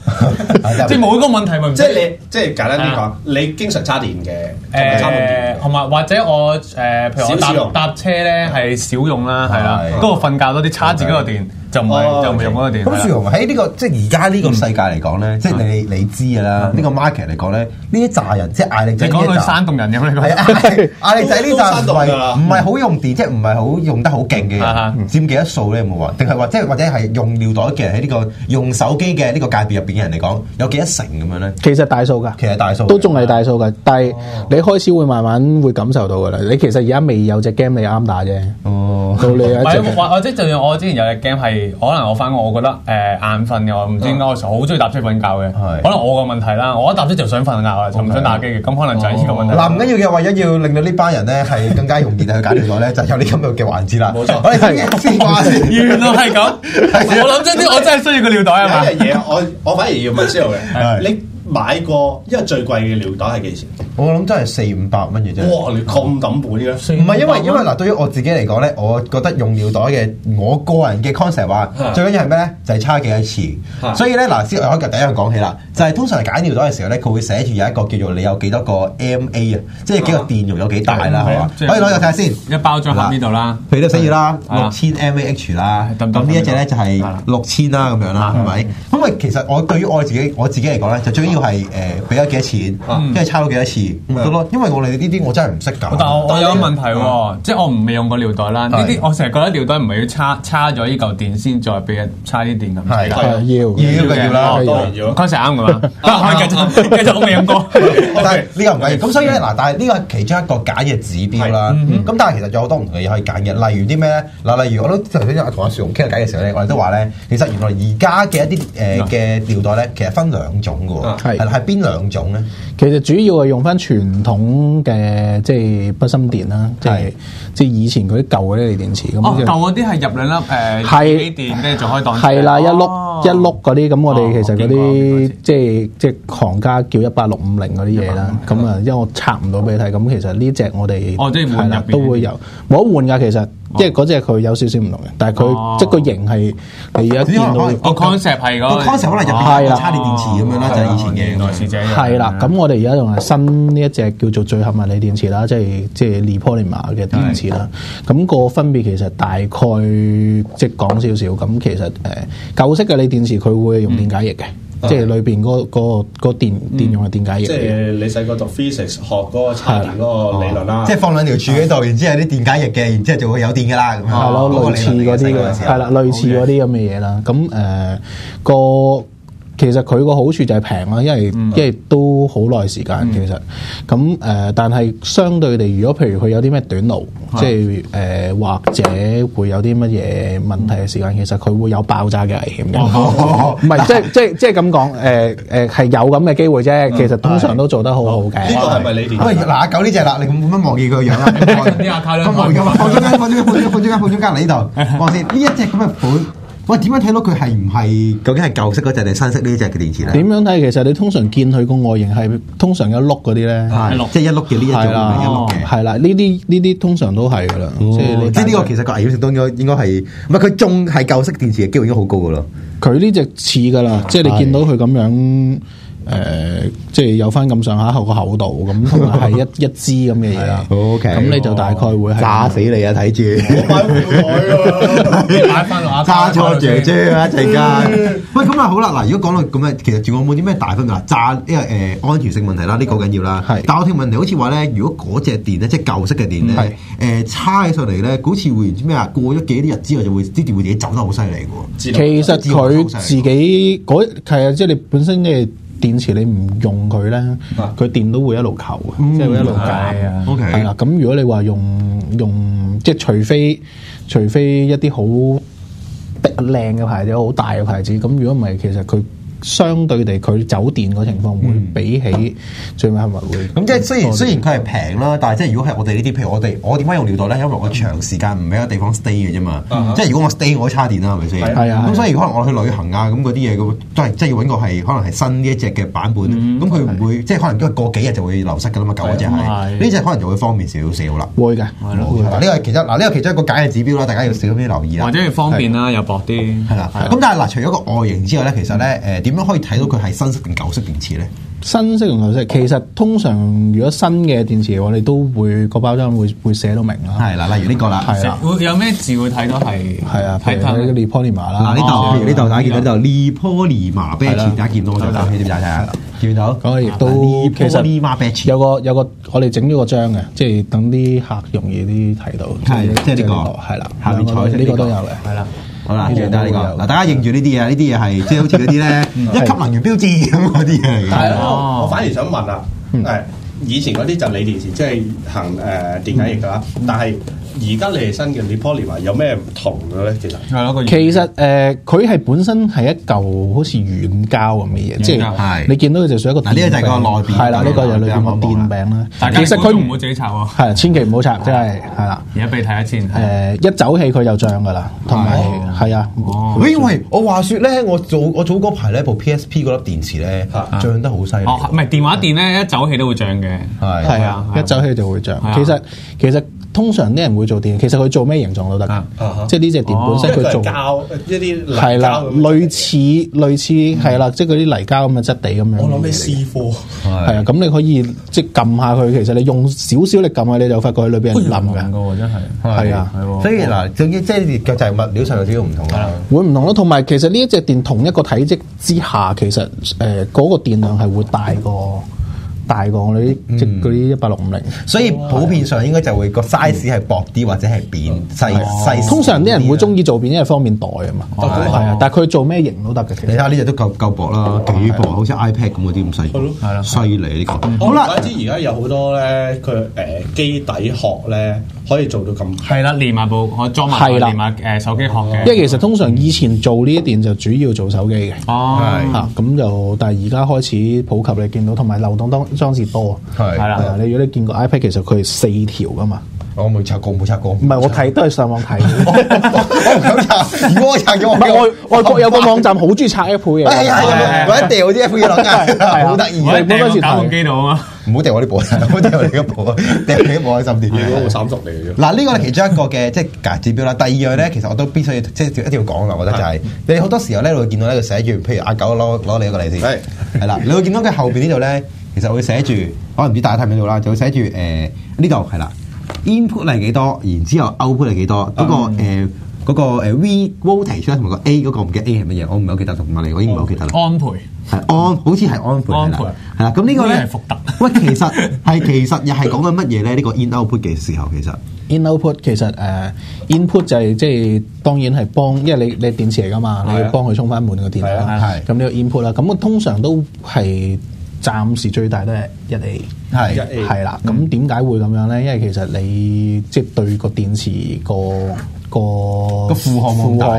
即係冇嗰個問題咪唔。即係你，即係簡單啲講，你經常叉電嘅，叉滿電，同埋或者我譬如我搭車咧係少用啦，係啦，嗰個瞓覺多啲，叉自己個電就唔係用嗰個電。咁樹雄喺呢個即係而家呢個世界嚟講咧，即係你知㗎啦，呢個 market 嚟講咧，呢啲炸人即係艾力仔。你講佢山洞人咁你講。艾力仔呢扎唔係好用電，即係唔係好用得好勁嘅人，佔幾多數咧？有冇話？定係或者係用尿袋嘅人喺呢個用手機嘅呢個界別入邊嘅人嚟講，有幾多成咁樣咧？其實大數㗎，其實大數都仲係大數㗎，但係你開始會慢慢會感受到㗎啦。你其實而家未有隻 game 你啱打啫。哦，到你有一隻。或者就算我之前有隻 game 係，可能我翻工我覺得眼瞓嘅，我唔知點解我好中意搭車瞓覺嘅。可能我個問題啦，我一搭車就想瞓覺啊，就唔想打機嘅。咁可能就係呢個問題。嗱，唔緊要嘅，為咗要令到呢班人咧係更加容易去揀尿袋咧，就有呢咁樣嘅環節啦。冇錯，我哋先話先。原來係咁。我諗真啲，我真係需要個尿袋啊嘛！有一樣嘢，我反而要問Zero嘅，你買過一個最貴嘅尿袋係幾錢？我諗真係400-500蚊嘅啫。哇！你咁抌本嘅？唔係因為嗱，對於我自己嚟講咧，我覺得用尿袋嘅我個人嘅 concept 話，最緊要係咩咧？就係叉幾多次。所以咧嗱，先我第一樣講起啦，就係通常揀尿袋嘅時候咧，佢會寫住有一個叫做你有幾多個 MA 啊，即係幾個電容有幾大啦，係嘛？可以攞嚟睇下先。一包裝喺邊度啦？譬如都寫住啦，6000 mAh 啦。咁呢一隻咧就係6000啦，咁樣啦，係咪？咁啊，其實我對於我自己嚟講咧，就最緊要係俾咗幾多錢，跟住叉到幾多次咪得咯。因為我哋呢啲我真係唔識搞。但我有個問題喎，即係我未用過尿袋啦。呢啲我成日覺得尿袋唔係要叉咗呢嚿電先再俾人叉啲電咁。係要啦，當然要。concept 啱㗎嘛？繼續我未用過。但係呢個唔緊要。咁所以咧嗱，但係呢個係其中一個揀嘅指標啦。咁但係其實有好多唔同嘅嘢可以揀嘅，例如啲咩咧？嗱，例如我都頭先同阿樹雄傾偈嘅時候咧，我哋都話咧，其實原來而家嘅一啲嘅尿袋咧，其實分兩種㗎喎。係邊兩種咧？其實主要係用翻傳統嘅即係筆芯電啦，即係以前嗰啲舊嗰啲鋰電池咁。舊嗰啲係入兩粒機電，跟住就可以當。係啦，一碌嗰啲咁，我哋其實嗰啲即係行家叫18650嗰啲嘢啦。咁啊，因為我拆唔到俾你睇，咁其實呢隻我哋係啦都會有冇得換㗎，其實。即係嗰隻佢有少少唔同嘅，但係佢即係個型係你而家見到個 concept 係個 concept 可能入邊有叉電電池咁樣啦，就係以前嘅內視者。係啦，咁我哋而家用係新呢一隻叫做聚合物鋰電池啦，即係 Lipolymer 嘅電池啦。咁個分別其實大概即係講少少。咁其實舊式嘅鋰電池佢會用電解液嘅。即係裏邊嗰個電用係電解液。即係你細個讀 physics 學嗰個叉電嗰個理論啦。即係放兩條柱喺度，然之後有啲電解液嘅，然之後就會有電㗎啦。咁樣係咯，類似嗰啲嘅，係啦，類似嗰啲咁嘅嘢啦。咁其實佢個好處就係平啦，因為都好耐時間其實。咁但係相對地，如果譬如佢有啲咩短路，即係或者會有啲乜嘢問題嘅時間，其實佢會有爆炸嘅危險嘅。唔係即係咁講，係有咁嘅機會啫。其實通常都做得好好嘅。呢個係咪你電？喂，嗱阿九呢隻啦，你咁樣望見佢個樣啊？啲阿卡啦，放中間嚟呢度，望先呢一隻咁嘅款。喂，點樣睇到佢係唔係究竟係舊式嗰隻定新式呢隻嘅電池咧？點樣睇？其實你通常見佢個外形係通常有碌嗰啲咧，即係一碌嘅呢一種係一碌嘅，係啦，呢啲通常都係噶啦。即係呢個其實個危險性都應該係，唔係佢仲係舊式電池嘅機會應該好高噶咯。佢呢隻似噶啦，即係你見到佢咁樣。即係有翻咁上下個厚度咁，同埋係一支咁嘅嘢。OK，咁你就大概會係炸死你啊！睇住，擺翻落炸錯姐姐啊！一陣間。喂，咁啊好啦，嗱，如果講到咁啊，其實仲有冇啲咩大分別啊？炸因為安全性問題啦，呢個好緊要啦。係，但我聽問題好似話咧，如果嗰隻電咧，即係舊式嘅電咧，叉起上嚟咧，好似會唔知咩啊？過咗幾日之後就會啲電會自己走得好犀利嘅喎。其實佢自己係啊，即係你本身嘅電池你唔用佢咧，佢電都會一路求嘅，即係會一路減。OK，係啦。咁如果你話用即係除非一啲好靚嘅牌子、好大嘅牌子，咁如果唔係，其實佢相對地佢走電個情況會比起最尾係咪會？咁即係雖然佢係平啦，但係即係如果係我哋呢啲，譬如我點解用尿袋咧？因為我長時間唔喺一個地方 stay 嘅啫嘛。即係如果我 stay 我叉電啦，係咪先？係啊。咁所以可能我去旅行啊，咁嗰啲嘢都係即係要揾個係可能係新呢一隻嘅版本。咁佢唔會即係可能因為過幾日就會流失㗎啦嘛。舊嗰隻係呢隻可能就會方便少少啦。會嘅，係咯。嗱呢個係其中一個揀嘅指標啦，大家要小心啲留意啦。或者要方便啦，又薄啲。係啦。咁但係嗱，除咗個外形之外咧，其實咧點樣可以睇到佢係新式定舊式電池咧？新式同舊式，其實通常如果新嘅電池，我哋都會個包裝會寫到明啦。係啦，例如呢個啦，係啦，會有咩字會睇到係？係啊，譬如呢個 Lipolymer 啦。嗱呢度，譬如呢度大家見到呢度 Lipolymer battery，大家見到我就睇呢啲大家見到。咁亦都其實有個我哋整咗個章嘅，即係等啲客容易啲睇到。係，即係呢個係啦，下面彩色呢個都有嘅，係啦。好啦，記得呢個嗱，大家認住呢啲嘢，呢啲嘢係即係好似嗰啲咧一級能源標誌咁嗰啲嘢嚟嘅。我反而想問啊，以前嗰啲就鋰電池，即係行電解液㗎啦，但係而家你哋新嘅 Lipolymer 有咩唔同嘅咧？其實佢係本身係一嚿好似軟膠咁嘅嘢，即係你見到佢就算一個。嗱呢個就係個內邊，係啦，呢個就裏邊個電餅啦。其實佢唔好自己拆喎，係千祈唔好拆，真係係啦。而家俾你睇一次，一走氣佢就漲㗎啦，同埋係啊。因為我話説咧，我早嗰排咧部 PSP 嗰粒電池咧漲得好犀利。哦，唔係電話電咧，一走氣都會漲嘅。係啊，一走氣就會漲。其實通常啲人會做電，其實佢做咩形狀都得㗎。即係呢隻電本身佢做膠一啲係啦，類似係啦，即係嗰啲泥膠咁嘅質地咁樣。我諗起 C4 係啊，咁你可以即係撳下佢，其實你用少少力撳下，你就發覺佢裏邊係冧嘅。真係係啊，所以嗱，總之即係就係物料上有少少唔同啦。會唔同咯，同埋其實呢一隻電同一個體積之下，其實嗰個電量係會大過我哋啲即嗰啲16550，所以普遍上應該就會個 size 係薄啲或者係扁細。通常啲人會中意做扁，因為方便袋啊嘛。係啊，但係佢做咩型都得嘅。你睇下呢隻都夠薄啦，幾薄，好似 iPad 咁嗰啲咁細。係啦，犀利呢個。好啦，怪之而家有好多咧，佢機底殼咧可以做到咁。係啦，連埋部可裝埋連埋手機殼嘅。因為其實通常以前做呢啲電就主要做手機嘅。哦，嚇咁就，但係而家開始普及，你見到同埋流動裝置多。係啦，你如果你見過 iPad， 其實佢係4條噶嘛。我冇拆過。唔係我睇都係上網睇。我唔想拆。如果我拆咗，唔係外國有個網站好中意拆 Apple 嘢。係，我一掉啲 Apple 嘢落街，好得意。我掉喺打印機度啊嘛。唔好掉我啲部，唔好掉我哋嘅部，掉你啲部開心啲。如果我30嚟嘅。嗱，呢個係其中一個嘅即係指標啦。第二樣咧，其實我都必須要即係一定要講啦。我覺得就係你好多時候咧，你會見到咧，佢寫住，譬如阿九攞你一個例先。係啦，你會見到佢後邊呢度咧，其實會寫住，可能唔知大家睇唔睇到啦，就會寫住呢度係啦 ，input 係幾多，然之後 output 係幾多，嗰個V voltage 同埋個 A 嗰個唔記得 A 係乜嘢，我唔係好記得同埋我已經唔係好記得啦。安培係好似係安培係啦。咁呢個咧係福特。喂，其實又係講緊乜嘢咧？呢個 in output 嘅時候其實 in output 其實input 就係即係當然係幫，因為你電池嚟㗎嘛，你要幫佢充翻滿個電量。係咁呢個 input 啦。咁通常都係暫時最大都係1A。係啦。咁點解會咁樣咧？因為其實你即係對個電池個負荷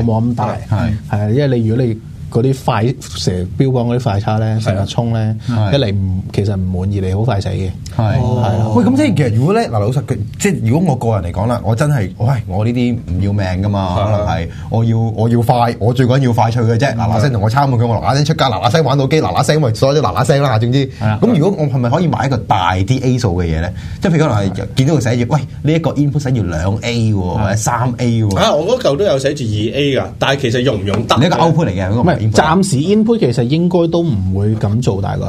冇咁大。係因為如果你嗰啲快成日標榜嗰啲快叉咧，成日充咧，一嚟其實唔滿意，你好快死嘅。係喂，咁即係其實如果咧嗱，老實即係如果我個人嚟講啦，我真係我呢啲唔要命噶嘛，可能係我要快，我最緊要快脆嘅啫，嗱聲同我差唔多，我嗱聲出街，嗱聲玩到機，嗱聲咪所有都嗱聲啦，總之。咁如果我係咪可以買一個大啲 A 數嘅嘢咧？即係譬如可能係見到佢寫住，喂呢一個 input 寫住2A 或者3A 喎。我嗰嚿都有寫住2A 㗎，但係其實用唔用得？呢個 output 嚟嘅， input。暫時 input 其實應該都唔會咁做大個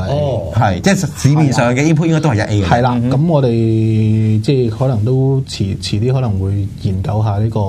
係即係市面上嘅 input 應該都係1A 嘅。係啦，咁我哋即係可能都遲啲可能會研究下呢個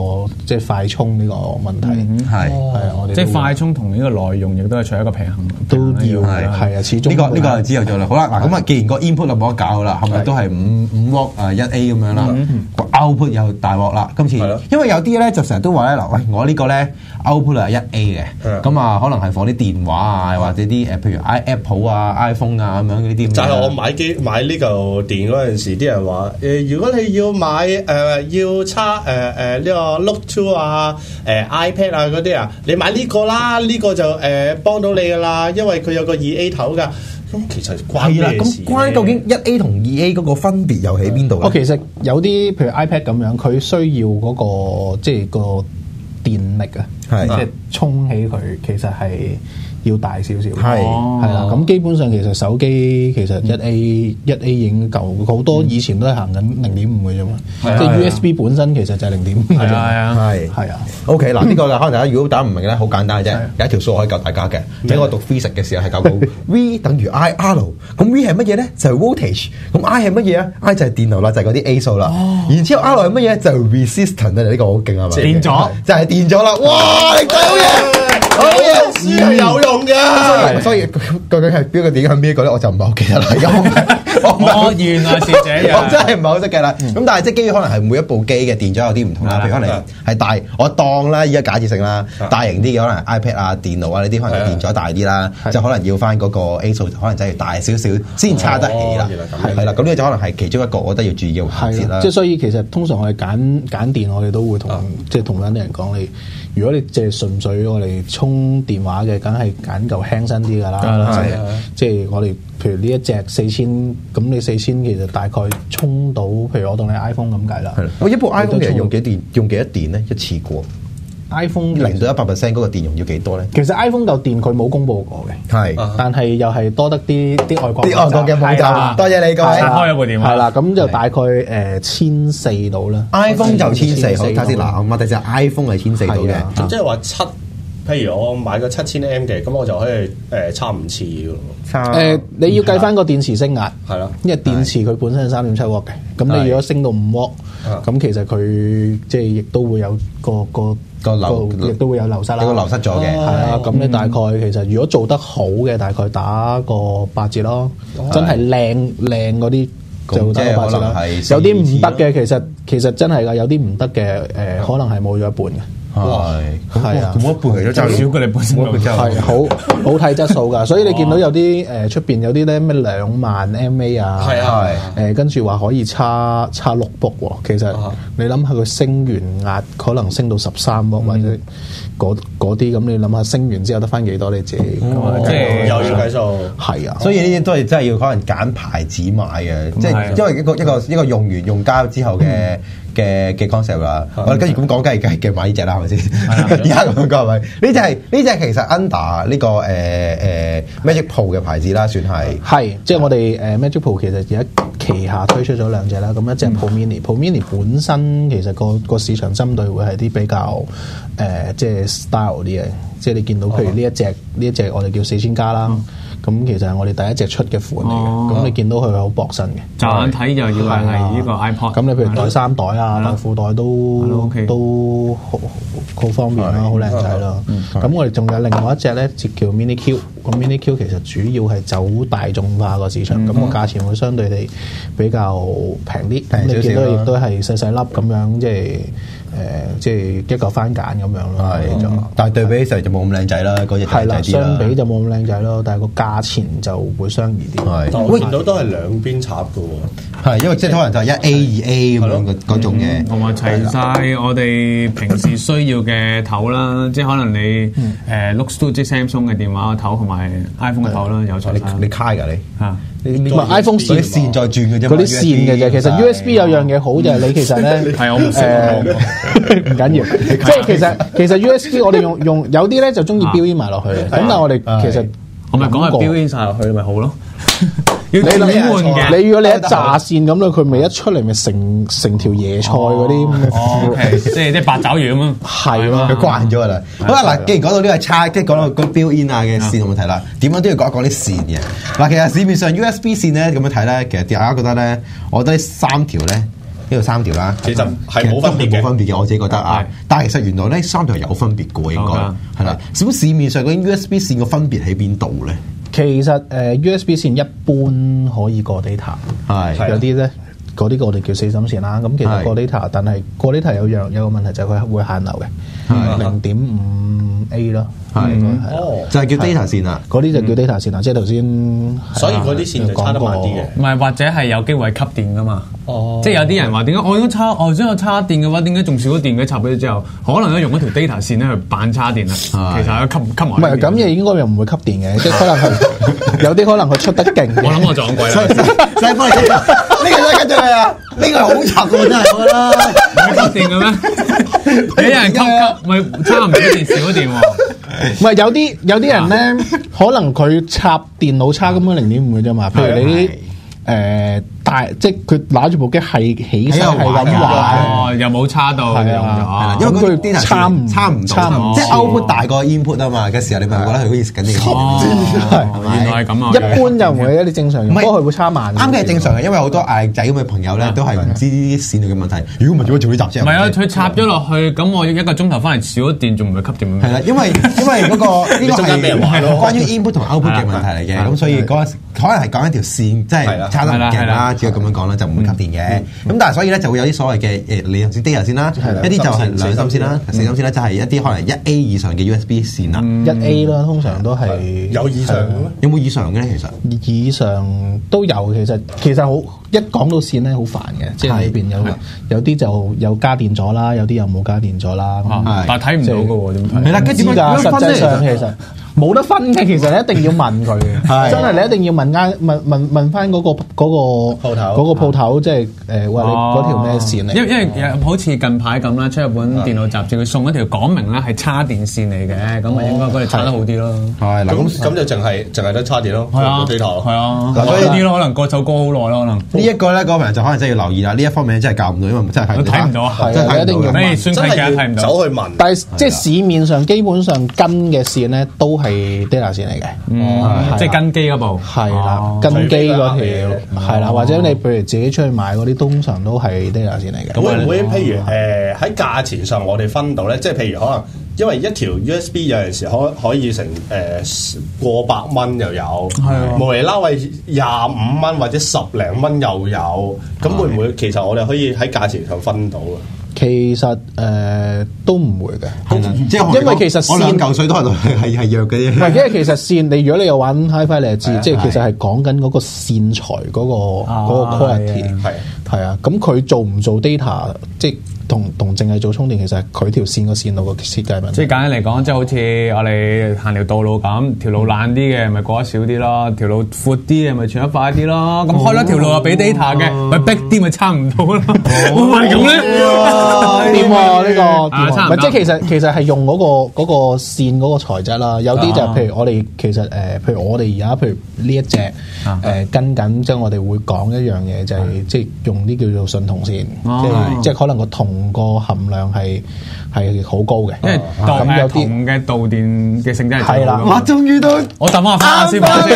即係快充呢個問題。係我哋即係快充同呢個內容亦都係取一個平衡，都要係啊，始終呢個係之後做啦。好啦，嗱咁啊，既然個 input 就冇得搞啦，係咪都係5 W 1A 咁樣啦？個 output 又大鑊啦。今次因為有啲咧就成日都話咧嗱，喂我呢個咧 output 係1A 嘅，咁啊可能係放啲電話啊或者啲譬如 Apple 啊 iPhone 啊咁樣呢啲。就係我買呢嚿電嗰陣時，啲人話如果你要買要插呢個 Look 2啊iPad 啊嗰啲啊，你買呢個啦，呢個就幫到你噶啦，因為佢有個2A 頭噶。咁其實關咩事？咁關究竟1A 同2A 嗰個分別又喺邊度咧？其實有啲譬如 iPad 咁樣，佢需要嗰個即係個電力啊，即係充起佢，其實係要大少少。係啦，咁基本上其實手機其實1A 已經夠，好多以前都係行緊0.5嘅啫嘛。即係 USB 本身其實就係0.5嘅啫。係啊。OK， 嗱呢個可能大家如果大家唔明咧，好簡單嘅啫，有一條數可以教大家嘅。喺我讀 physics 嘅時候係教到 V 等於 IR，咁 V 係乜嘢咧？就係 voltage。咁 I 係乜嘢啊 ？I 就係電流啦，就係嗰啲 A 數啦。然之後 R 係乜嘢？就係 resistance 啊！呢個好勁係咪？電咗，就係電咗啦！哇，你真好嘢！書係有用嘅，所以究竟係邊個點係邊個咧？我就唔係好記得啦。我原來是這樣，我真係唔係好識嘅啦。咁但係即係基於可能係每一部機嘅電咗有啲唔同啦。譬如可能係大，我當啦，依家假設性啦，大型啲嘅可能 iPad 啊、電腦啊呢啲可能電咗大啲啦，就可能要翻嗰個 A 數可能真係大少少先差得起啦。係啦，咁呢個就可能係其中一個我覺得要注意嘅環節啦。即係所以其實通常我哋揀電，我哋都會同即係同緊啲人講你。如果你即係純粹我哋充電話嘅，梗係揀嚿輕身啲㗎啦。即係我哋譬如呢一隻4000，咁你4000其實大概充到，譬如我當你 iPhone 咁計啦。我一部 iPhone 其實用幾多電咧？一次過 iPhone 0到100% 嗰個電用要幾多咧？其實 iPhone 嚿電佢冇公佈過嘅，但係又係多得啲外國嘅網站。多謝你各位，開咗部電話。係啦，咁就大概1400到啦。iPhone 就1400，好睇先嗱，我哋隻 iPhone 係1400到嘅。咁即係話譬如我買個7000mAh嘅，咁我就可以插5次嘅。你要計翻個電池升壓，係咯，因為電池佢本身係3.7 W 嘅，咁你如果升到5 W，咁其實佢即係亦都會有亦都會有流失啦。有個流失咗嘅，係啊，咁你大概其實如果做得好嘅，大概打個8折咯。真係靚嗰啲就打個8折啦。有啲唔得嘅，其實真係㗎，有啲唔得嘅可能係冇咗一半嘅。係啊，冇一半嚟咗，就少佢哋本身係好睇質素㗎，所以你見到有啲出邊有啲咧咩2萬 mAh 啊，跟住話可以叉notebook喎，其實你諗下佢升完壓可能升到13伏或者嗰啲，咁你諗下升完之後得翻幾多你自己即係又要計數，係啊，所以呢啲都係真係要可能揀牌子買嘅，即係因為一個用完用交之後嘅 concept 啦，我哋跟住咁講，梗係買呢隻啦，係咪先？而家咁講係咪？呢隻其實 under 呢個Magic Pro 嘅牌子啦，算係即係我哋Magic Pro 其實而家旗下推出咗2隻啦，咁一隻 Pro Mini，Pro Mini 本身其實個市場針對會係啲比較即係 style 啲嘅，即係你見到譬如呢一隻我哋叫4000加啦。咁其實係我哋第一隻出嘅款嚟嘅，咁你見到佢係好薄身嘅，驟眼睇就以為係呢個 iPod。咁你譬如袋衫袋啊、袋褲袋都好方便啦，好靚仔啦。咁我哋仲有另外一隻咧，就叫 Mini Q。咁 Mini Q 其實主要係走大眾化個市場，咁個價錢會相對地比較平啲。咁你見到亦都係細細粒咁樣，即係一個番梘咁樣咯。但係對比起上就冇咁靚仔啦，嗰隻係啦，相比就冇咁靚仔咯，但係個價錢就會相宜啲。但我見到都係兩邊插嘅喎。係因為即係可能就係1A 2A 咁樣嗰種嘅，同埋齊晒我哋平時需要嘅頭啦，即係可能你Look 即係 Samsung 嘅電話個頭同埋 iPhone 嘅頭啦，有齊晒。你開㗎你嚇？唔係 iPhone 線再轉嘅啫，嗰啲線嘅啫。其實 USB 有樣嘢好就係你其實咧係我唔識唔緊要，即係其實 USB 我哋用有啲咧就中意標 in 埋落去嘅，咁但係我哋其實我咪講係標 in 晒落去咪好咯。要轉換嘅。你如果你一炸線咁咧，佢咪一出嚟咪成條椰菜嗰啲，即係八爪魚咁樣。係咯，佢慣咗㗎啦。好啦，嗱，既然講到呢個差，即係講到個 built-in 啊嘅線嘅問題啦，點樣都要講一講啲線嘅。嗱，其實市面上 USB 線咧咁樣睇咧，其實大家覺得咧，我覺得呢3條咧。呢度3條啦，其實係冇分別嘅，我自己覺得啊。但係其實原來呢3條係有分別嘅，應該係啦。咁市面上嗰啲 USB 線嘅分別喺邊度咧？其實USB 線一般可以過 data， 有啲咧嗰啲我哋叫死心線啦。咁其實過 data， 但係過 data 有個問題就係佢會限流嘅，0.5A 咯。就係叫 data 線啊，嗰啲就叫 data 線啊，即係頭先。所以嗰啲線就差得慢啲嘅。唔係，或者係有機會係吸電噶嘛。即係有啲人話點解我應該插，我想有插電嘅話，點解仲少咗電嘅？插咗之後，可能咧用一條 data 線咧去扮插電啦。其實係吸埋。唔係咁，應該又唔會吸電嘅，即係可能係有啲可能佢出得勁。我諗我撞鬼啦。細幫你跟住，呢個跟住佢啊，呢個係好插嘅真係，我覺得。唔係吸電嘅咩？俾人吸，咪差唔多電少咗電喎。唔係有啲人咧，可能佢插電腦插咁樣0.5嘅啫嘛。譬如你啲即係佢拿住部機係起身係咁玩，又冇插到，係啦，因為佢 data 差唔到，即係 output 大過 input 啊嘛嘅時候，你咪覺得佢好似緊呢個原來係咁啊！一般就唔會嘅，你正常用，不過佢會差慢。啱嘅係正常嘅，因為好多仔咁嘅朋友咧，都係唔知呢啲線路嘅問題。如果唔係做呢集啫，唔係啊，佢插咗落去，咁我1個鐘頭翻嚟少咗電，仲唔係吸電？係啦，因為嗰個呢個係關於 input 同 output 嘅問題嚟嘅，咁所以嗰可能係講一條線，即係差得唔勁啦，只係咁樣講啦，就唔會吸電嘅。咁但係所以咧就會有啲所謂嘅你頭先 data 線啦，一啲就係兩芯線啦，四芯線咧就係一啲可能1A 以上嘅 USB 線啦。1A 啦，通常都係有以上嘅咩？有冇以上嘅咧？其實以上都有，其實好一講到線咧好煩嘅，即係裏邊有啲就有加電咗啦，有啲又冇加電咗啦。但係睇唔到嘅喎，點睇？係啦，跟住點解實際上其實冇得分嘅，其實你一定要問佢嘅，真係你一定要問翻嗰個鋪頭，即係話你嗰條咩線嚟？因為好似近排咁啦，出一本電腦雜誌，佢送一條講明咧係叉電線嚟嘅，咁啊應該嗰條叉得好啲咯。係嗱，咁就淨係得叉電咯，係啊，係啊，嗱嗰啲咯，可能過首歌好耐咯，可能呢一個咧，嗰個人就可能真係要留意啦。呢一方面真係教唔到，因為真係睇唔到啊，真係一定要問，真係要走去問。但係即係市面上基本上跟嘅線咧都係 data 線嚟嘅，即係跟機嗰部係啦，跟機嗰條係啦，或者你譬如自己出去買嗰啲，通常都係 data 線嚟嘅。會唔會譬如喺價錢上我哋分到咧？即係譬如可能因為一條 USB 有陣時可以成過百蚊又有，無厘啦為25蚊或者10零蚊又有，咁會唔會其實我哋可以喺價錢上分到啊？其實都唔會嘅，即係因為其實線我2嚿水都係弱嘅啫。唔係，因為其實線你如果你有玩 HiFi 你就知，即係其實係講緊嗰個線材嗰個 quality 係啊。咁佢做唔做 data 即係同淨係做充電，其實係佢條線個線路個設計問題。即係簡單嚟講，即係好似我哋行條道路咁，條路爛啲嘅咪過得少啲咯，條路闊啲嘅咪傳得快啲咯。咁開咗條路又俾 data 嘅，咪逼啲咪差唔到咯。係咁咧，掂喎呢個，唔係即係其實係用嗰個線嗰個材質啦。有啲就譬如我哋其實譬如我哋而家譬如呢一隻跟緊，即係我哋會講一樣嘢，就係即係用啲叫做純銅線，即係可能個銅個含量係好高嘅，因為咁有銅嘅導電嘅性質係啦。我終於都我抌翻先，抌出嚟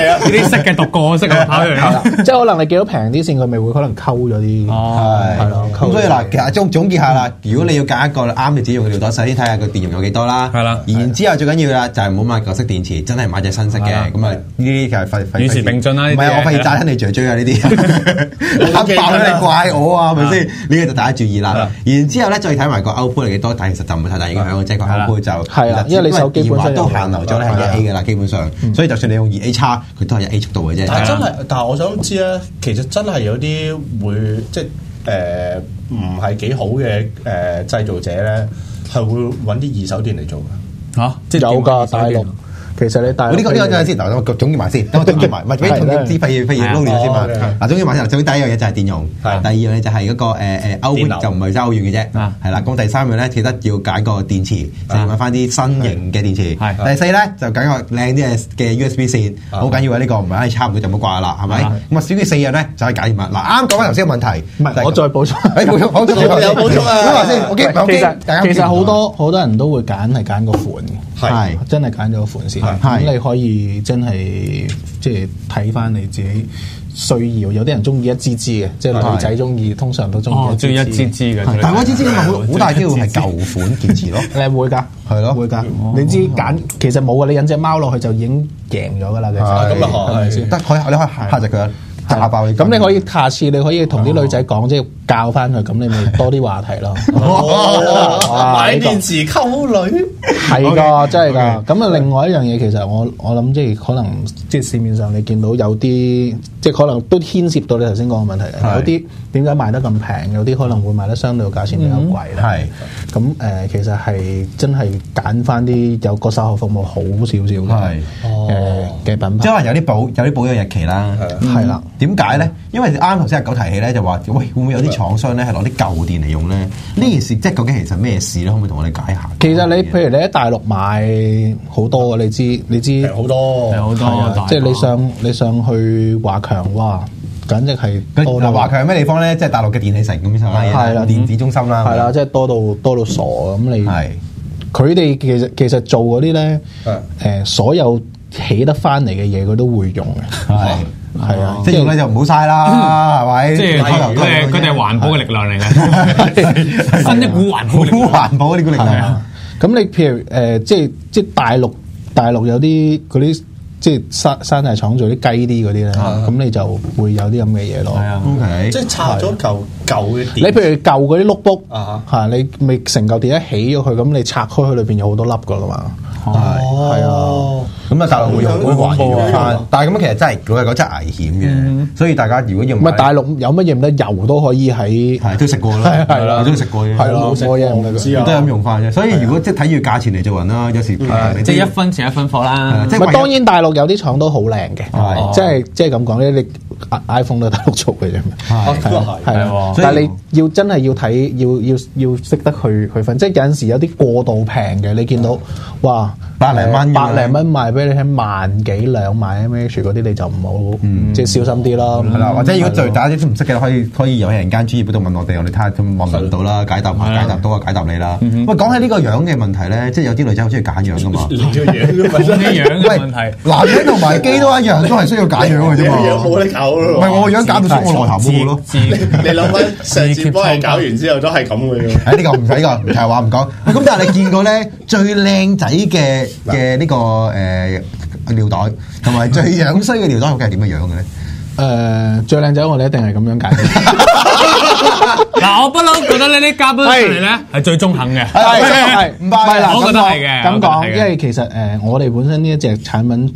啊！呢啲識嘅讀過，識嘅跑出嚟啦。即係可能你見到平啲線，佢咪會可能溝咗啲。係咯。咁所以嗱，其實總結下啦，如果你要揀一個啱你自己用嘅尿袋，首先睇下個電容有幾多啦。係啦。然之後最緊要啦，就係唔好買舊式電池，真係買隻新式嘅。咁啊，呢啲其實費與時並進啦。唔係我費事炸親你嘴嘴啊！呢啲黑爆你怪我啊，係咪先？呢個就大家注意啦。然之後咧，再睇埋個 output 係幾多，但係其實就唔會太大影響嘅，即係個 output 就係啦，因為你手機本身都限流咗咧係1A 嘅啦，基本上。所以就算你用2A 叉，佢都係1A 速度嘅啫。但係我想知咧，其實真係有啲會即係唔係幾好嘅製造者咧，係會揾啲二手電嚟做嘅。即係有㗎，大陸其實你大呢個真係先，嗱我總結埋先，等我總結埋，唔係俾同啲費嘢撈亂先嘛。嗱總結埋先，首先第一樣嘢就係電容，第二樣嘢就係嗰個歐就唔係爭好遠嘅啫，係啦。咁第三樣咧，記得要揀個電池，就揾翻啲新型嘅電池。第四咧就揀個靚啲嘅 USB 線，好緊要啊！呢個唔係差唔多就唔好掛啦，係咪？咁啊，少於四樣咧就可以解決啦。嗱啱講翻頭先嘅問題，唔係我再補充，補充有補充啊！其實好多人都會揀個款嘅，係真係揀咗個款先。咁你可以真係即係睇翻你自己需要，有啲人中意一支支嘅，即係女仔中意，通常都中意一支支嘅。但係一支支好大機會係舊款電池咯，你會㗎，係咯，會㗎。你知揀其實冇㗎，你引隻貓落去就已經贏咗㗎啦。其實咁啊，係咪先？得你可以嚇隻佢。炸爆你！咁你可以下次你可以同啲女仔講，即係教翻佢，咁你咪多啲話題咯。買電池溝女係㗎，真係㗎。咁啊，另外一樣嘢其實我諗即係可能即係市面上你見到有啲即係可能都牽涉到你頭先講嘅問題。有啲點解賣得咁平？有啲可能會賣得相對價錢比較貴咧。係咁其實係真係揀翻啲有個售後服務好少少嘅品牌。即係可能有啲保養日期啦，係啦。點解咧？因為啱頭先阿九提起咧，就話喂會唔會有啲廠商咧係攞啲舊電嚟用咧？呢件事即係究竟其實咩事咧？可唔可以同我哋解下？其實你譬如你喺大陸買好多嘅，你知好多，即係你上去華強哇，簡直係多到華強係咩地方咧？即係大陸嘅電器城咁樣係啦，電子中心啦，係啦，即係多到傻咁你。佢哋其實做嗰啲咧，所有起得翻嚟嘅嘢佢都會用嘅，係啊，即係用咧就唔好嘥啦，係咪？即係佢哋係環保嘅力量嚟嘅，新一股環保呢股力量。咁你譬如即係大陸有啲嗰啲即係山大廠做啲雞啲嗰啲咧，咁你就會有啲咁嘅嘢咯。係啊 ，OK，即係拆咗舊嘅電。你譬如舊嗰啲 notebook 嚇，你咪成嚿電一起咗佢，咁你拆開佢裏邊有好多粒噶啦嘛。係啊，咁啊大陸會還原翻，但係咁其實真係老實講真係危險嘅，所以大家如果要唔係大陸有乜嘢唔得油都可以喺都食過啦，係啦，都食過嘅，係咯，冇嘢唔得嘅，都係咁用翻啫。所以如果即係睇住價錢嚟做人啦，有時即係一分錢一分貨啦。即係當然大陸有啲廠都好靚嘅，即係咁講咧，你 iPhone 都係大陸做嘅啫，係啊，但係你要真係要睇，要識得去分，即係有陣時有啲過度平嘅，你見到哇百零蚊賣俾你聽1萬幾2萬 mAh 嗰啲，你就唔好即係小心啲咯。係啦，或者如果大家都唔識嘅，可以有人間專業嗰度問我哋睇下問唔到啦，解答到啊，解答你啦。喂，講起呢個樣嘅問題咧，即係有啲女仔好中意揀樣噶嘛。樣嘅問題，男人同埋機都一樣，都係需要揀樣嘅啫嘛。冇得搞咯。唔係我個樣揀到出我內涵嗰個咯。你諗翻上次幫你搞完之後都係咁嘅喎。呢個唔使呢個，唔係話唔講。咁但係你見過咧最靚仔嘅呢個尿袋，同埋最樣衰嘅尿袋，究竟係點樣樣嘅咧？最靚仔我哋一定係咁樣揀。嗱，我不嬲覺得呢啲嘉賓上嚟咧係最中肯嘅，係唔係啦？我覺得係嘅。咁講，因為其實我哋本身呢一隻產品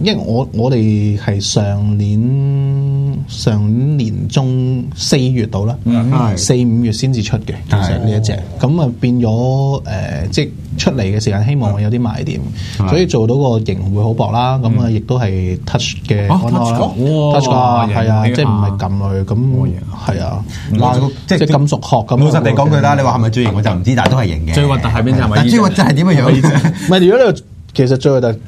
因為我哋係上年年中4月到啦，4-5月先至出嘅，其實呢一隻咁啊變咗即係出嚟嘅時間，希望有啲賣點，所以做到個型會好薄啦，咁啊亦都係 touch 嘅安開啦，touch 㗎，係啊，即係唔係撳落去咁，係啊，即係金屬殼咁。老實地講句啦，你話係咪最型我就唔知，但係都係型嘅。最核突係邊隻？但最核突係點嘅樣？唔係如果你其實最核突。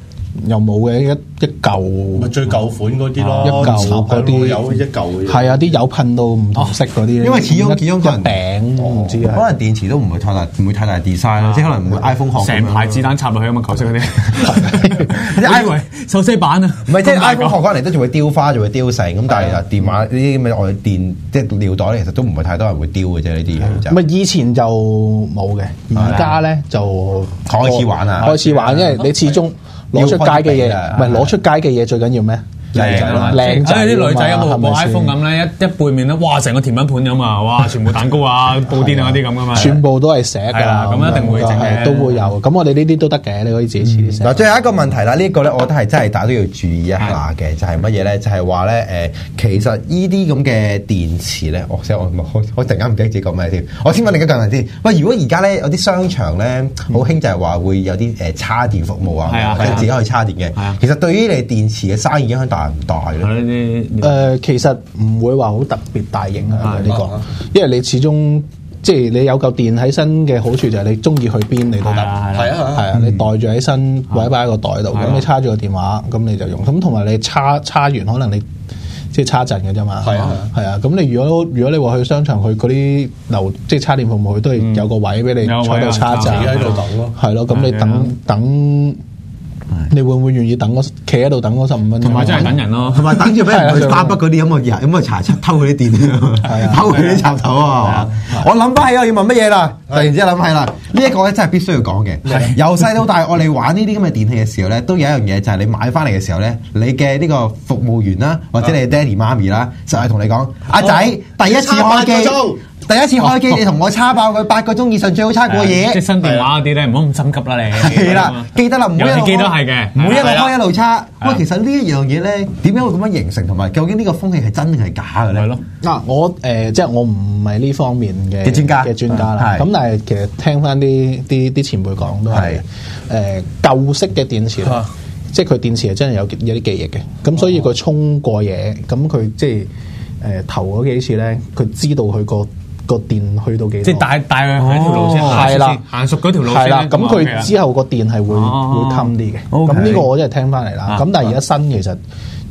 又冇嘅一嚿，咪最舊款嗰啲咯，一嚿嗰啲有一嚿嘅，係啊，啲油噴到唔同色嗰啲，因為始終個人頂唔知啊，可能電池都唔會太大 design，即係可能唔會 iPhone 殼成排子彈插落去咁啊，球色嗰啲，以為手寫版啊，唔係即係 iPhone 殼可能都仲會雕花，仲會雕成咁，但係電話呢啲咁嘅外電即係尿袋咧，其實都唔係太多人會雕嘅啫，呢啲嘢就。咪以前就冇嘅，而家咧就開始玩啊，開始玩，因為你始終。攞出街嘅嘢，唔係攞出街嘅嘢最緊要咩？靚仔啲女仔有冇部係咪先 iPhone 咁咧？一背面咧，哇！成個甜品盤咁啊！哇！全部蛋糕啊、布甸啊嗰啲咁噶嘛。全部都係寫㗎，咁一定會整嘅，都會有。咁我哋呢啲都得嘅，你可以自己遲啲寫。嗱，最後一個問題啦，呢個咧，我覺得係真係大家都要注意一下嘅，就係乜嘢咧？就係話咧其實呢啲咁嘅電池咧，我突然間唔記得自己講咩添。我先問另一個問題先。喂，如果而家咧有啲商場咧好興就係話會有啲叉電服務啊，或者自己可以叉電嘅，其實對於你電池嘅生意影響大唔大咧？其實唔會話好特別大影響嘅呢個，因為你始終即係你有嚿電喺身嘅好處就係你中意去邊你都得，係啊，你袋住喺身或者擺喺個袋度，咁你叉住個電話，咁你就用。咁同埋你叉完可能你即係叉陣嘅啫嘛，係啊。咁你如果你話去商場去嗰啲即係叉電服務，佢都係有個位俾你坐度叉陣，喺度等咯，係咯。咁你等。你會唔會願意等企喺度等嗰15分鐘？同埋真係等人咯，同埋等住俾人去巴北嗰啲咁啊查偷佢啲電，偷佢啲插頭啊！我諗翻起我要問乜嘢啦？突然之間諗起啦，呢一個咧真係必須要講嘅。由細到大，我哋玩呢啲咁嘅電器嘅時候咧，都有一樣嘢就係你買翻嚟嘅時候咧，你嘅呢個服務員啦，或者你嘅爹哋媽咪啦，就係同你講：阿仔，第一次開機。第一次開機，你同我叉爆佢8個鐘以上，最好叉過夜。即係新電話嗰啲咧，唔好咁心急啦，你。係啦，記得啦，唔好一路機都係嘅，唔好一路開一路叉。喂，其實呢一樣嘢咧，點解會咁樣形成，同埋究竟呢個風氣係真定係假嘅咧？係咯。嗱，我即係我唔係呢方面嘅專家啦。咁但係其實聽翻啲前輩講都係舊式嘅電池，即係佢電池係真係有啲記憶嘅。咁所以佢充過嘢，咁佢即係頭嗰幾次咧，佢知道佢個電去到幾多？即係帶佢喺條路先，係啦，行熟嗰條路先。係啦，咁佢之後個電係會襟啲嘅。咁呢個我真係聽翻嚟啦。咁但係而家新其實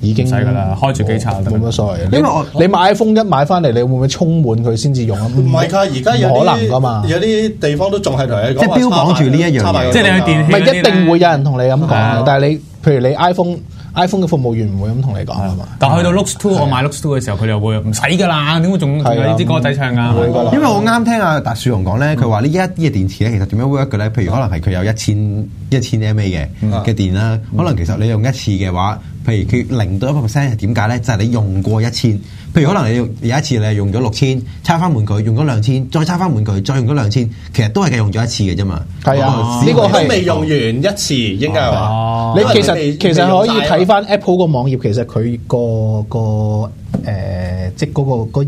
已經唔使㗎啦，開住機插冇乜所謂。因為你買 iPhone 買翻嚟，你會唔會充滿佢先至用啊？唔係㗎，而家有可能㗎嘛。有啲地方都仲係同你講，即係標榜住呢一樣嘢。即係你去電器，唔係一定會有人同你咁講嘅。但係你譬如你 iPhone 嘅服務員唔會咁同你講啊嘛。但係去到 Lux 2，我買 Lux 2嘅時候，佢又會唔使㗎啦，點會仲有呢支歌仔唱㗎？因為我啱聽阿達樹雄講咧，佢話呢一啲嘅電池咧，其實點樣 work 嘅咧？譬如可能係佢有1000 mAh 嘅電啦，可能其實你用一次嘅話，譬如佢0到100%係點解咧？就係你用過1000，譬如可能你有一次你用咗6000，插翻滿佢，用咗2000，再插翻滿佢，再用咗2000，其實都係用咗一次嘅啫嘛。係啊，呢個係未用完一次，應該係話。你其實可以睇翻 Apple 個網頁，其實佢個即係嗰個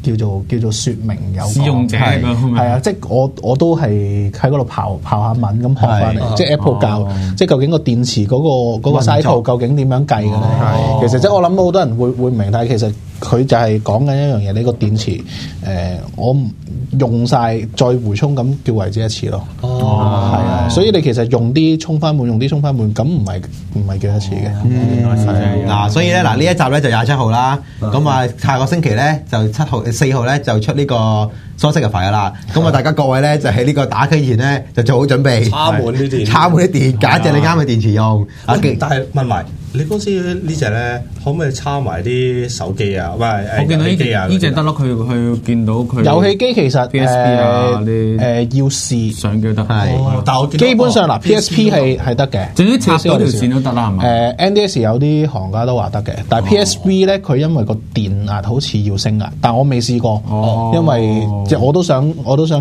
叫做説明有使用者係啊，即係我都係喺嗰度刨下文咁學翻嚟，即係 Apple 教，即係究竟個電池嗰個 cycle 究竟點樣計嘅咧？其實即係我諗好多人會唔明，但係其實佢就係講緊一樣嘢，你個電池我用晒再回充咁叫為之一次咯。係啊，所以你其實用啲充翻滿，咁唔係叫一次嘅。嗱，所以咧呢一集咧就27號啦，咁啊下個星期咧就4號咧就出呢個梳式嘅牌啦。咁啊大家各位咧就喺呢個打機前咧就做好準備，插滿啲電，揀隻你啱嘅電池用。但係問埋你公司呢隻咧，可唔可以插埋啲手機啊？喂，我見到呢隻得咯，佢見到佢遊戲機其實 PSP 啊啲要試上機得，但我基本上嗱 PSP 係得嘅，總之插嗰條線都得啦，係嘛？NDS 有啲行家都話得嘅，但係 PSP 咧佢因為個電壓好似要升壓，但我未試過，因為即係我都想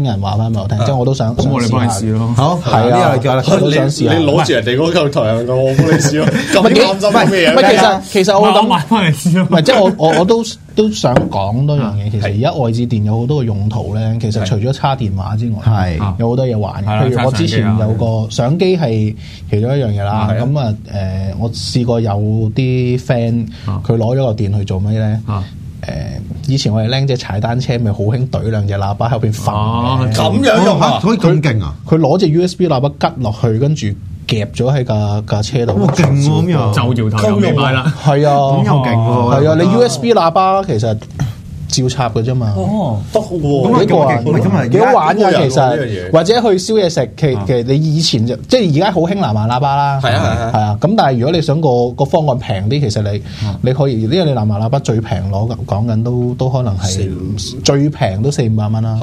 有人話翻俾我聽，即係我都想。咁我哋幫你試咯。好，係啊，我都想試下。你攞住人哋嗰嚿台，我幫你試咯。咁其實我諗買翻嚟試咯。唔係，即係我都想講多樣嘢。其實而家外置電有好多嘅用途咧。其實除咗叉電話之外，有好多嘢玩。譬如我之前有個相機係其中一樣嘢啦。咁啊我試過有啲 friend 佢攞咗個電去做咩咧？以前我哋僆仔踩單車咪好興懟兩隻喇叭喺邊瞓。咁樣用啊？可以咁勁啊？佢攞隻 USB 喇叭吉落去，跟住夾咗喺架車度。咁勁喎，咁又就搖頭又尾擺啦。係啊，咁又勁喎。係啊，你 USB 喇叭其實照插嘅啫嘛。哦，得喎，幾好玩㗎其實，或者去燒嘢食，其實你以前就即係而家好興藍牙喇叭啦，係啊，咁但係如果你想個方案平啲，其實你可以，因為你藍牙喇叭最平講緊都可能係最平都400-500蚊啦，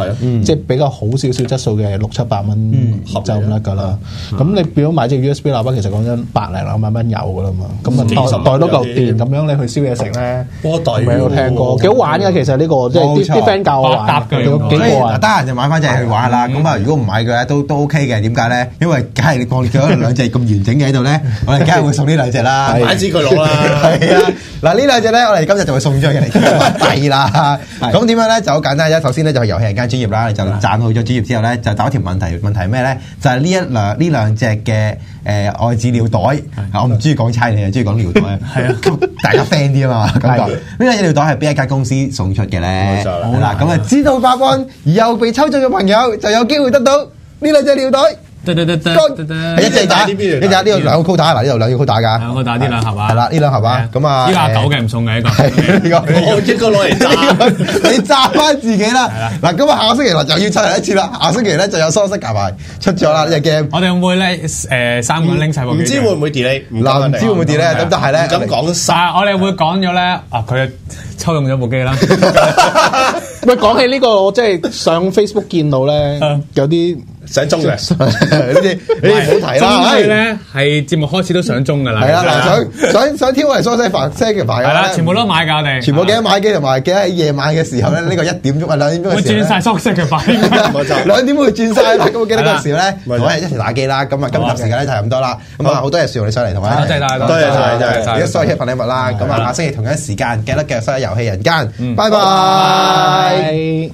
即係比較好少少質素嘅600-700蚊就咁得㗎啦。咁你變咗買隻 USB 喇叭，其實講緊100-200蚊有㗎啦嘛。咁啊袋多嚿電咁樣你去燒嘢食咧，未有聽過，幾好玩㗎其實呢個即係啲 friend 教我玩，幾過啊！得閒就買翻隻去玩下啦。咁啊，如果唔買嘅都 OK 嘅。點解咧？因為梗係你放咗兩隻咁完整嘅喺度咧，我哋梗係會送呢兩隻啦。買支佢攞啦。係啊，嗱呢兩隻咧，我哋今日就會送咗佢嚟抵啦。咁點樣咧？就好簡單啫。首先咧就係遊戲人間專業啦，你就賺好咗專業之後咧，就答一條問題。問題係咩咧？就係呢兩隻嘅愛子尿袋。我唔中意講猜你，係中意講尿袋啊。係啊，大家 friend 啲啊嘛。咁呢兩隻尿袋係邊一間公司送出嘅咧？係啦，咁啊知道答案而又被抽中嘅朋友就有機會得到呢兩隻尿袋。係一隻打，一隻呢度兩個 quota， 嗱呢度兩個 quota 㗎，兩個打呢兩盒啊，係啦呢兩盒啊，咁啊，呢個9嘅唔送嘅呢個，我一個攞嚟揸，你揸翻自己啦。嗱咁啊，下星期又要出嚟一次啦，下星期咧就有雙色夾埋出咗啦呢隻 game。我哋會唔會咧3個拎齊部機？唔知會唔會 delay？嗱唔知會唔會 delay？咁但係咧，咁講晒，我哋會講咗咧，啊佢抽中咗部機啦。喂，講起呢個，我即係上 Facebook 見到咧，有啲想中嘅，呢啲唔好提啦。係咧，係節目開始都想中㗎啦。係啦，嗱想挑我哋蘇西飯車嘅牌係啦，全部都買㗎我哋，全部記得買機同埋記得喺夜晚嘅時候咧，呢個1點鐘啊2點鐘會轉晒蘇西嘅牌，2點會轉晒啦。咁我記得嗰陣時咧，我係一齊打機啦。咁啊，今集時間咧就係咁多啦。咁啊，好多謝樹你上嚟同我哋，多謝晒，而家蘇西一份禮物啦。咁啊，下星期同一時間記得繼續收睇遊戲人間，拜拜。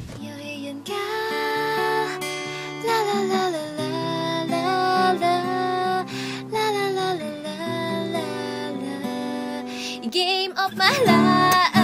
Game of my life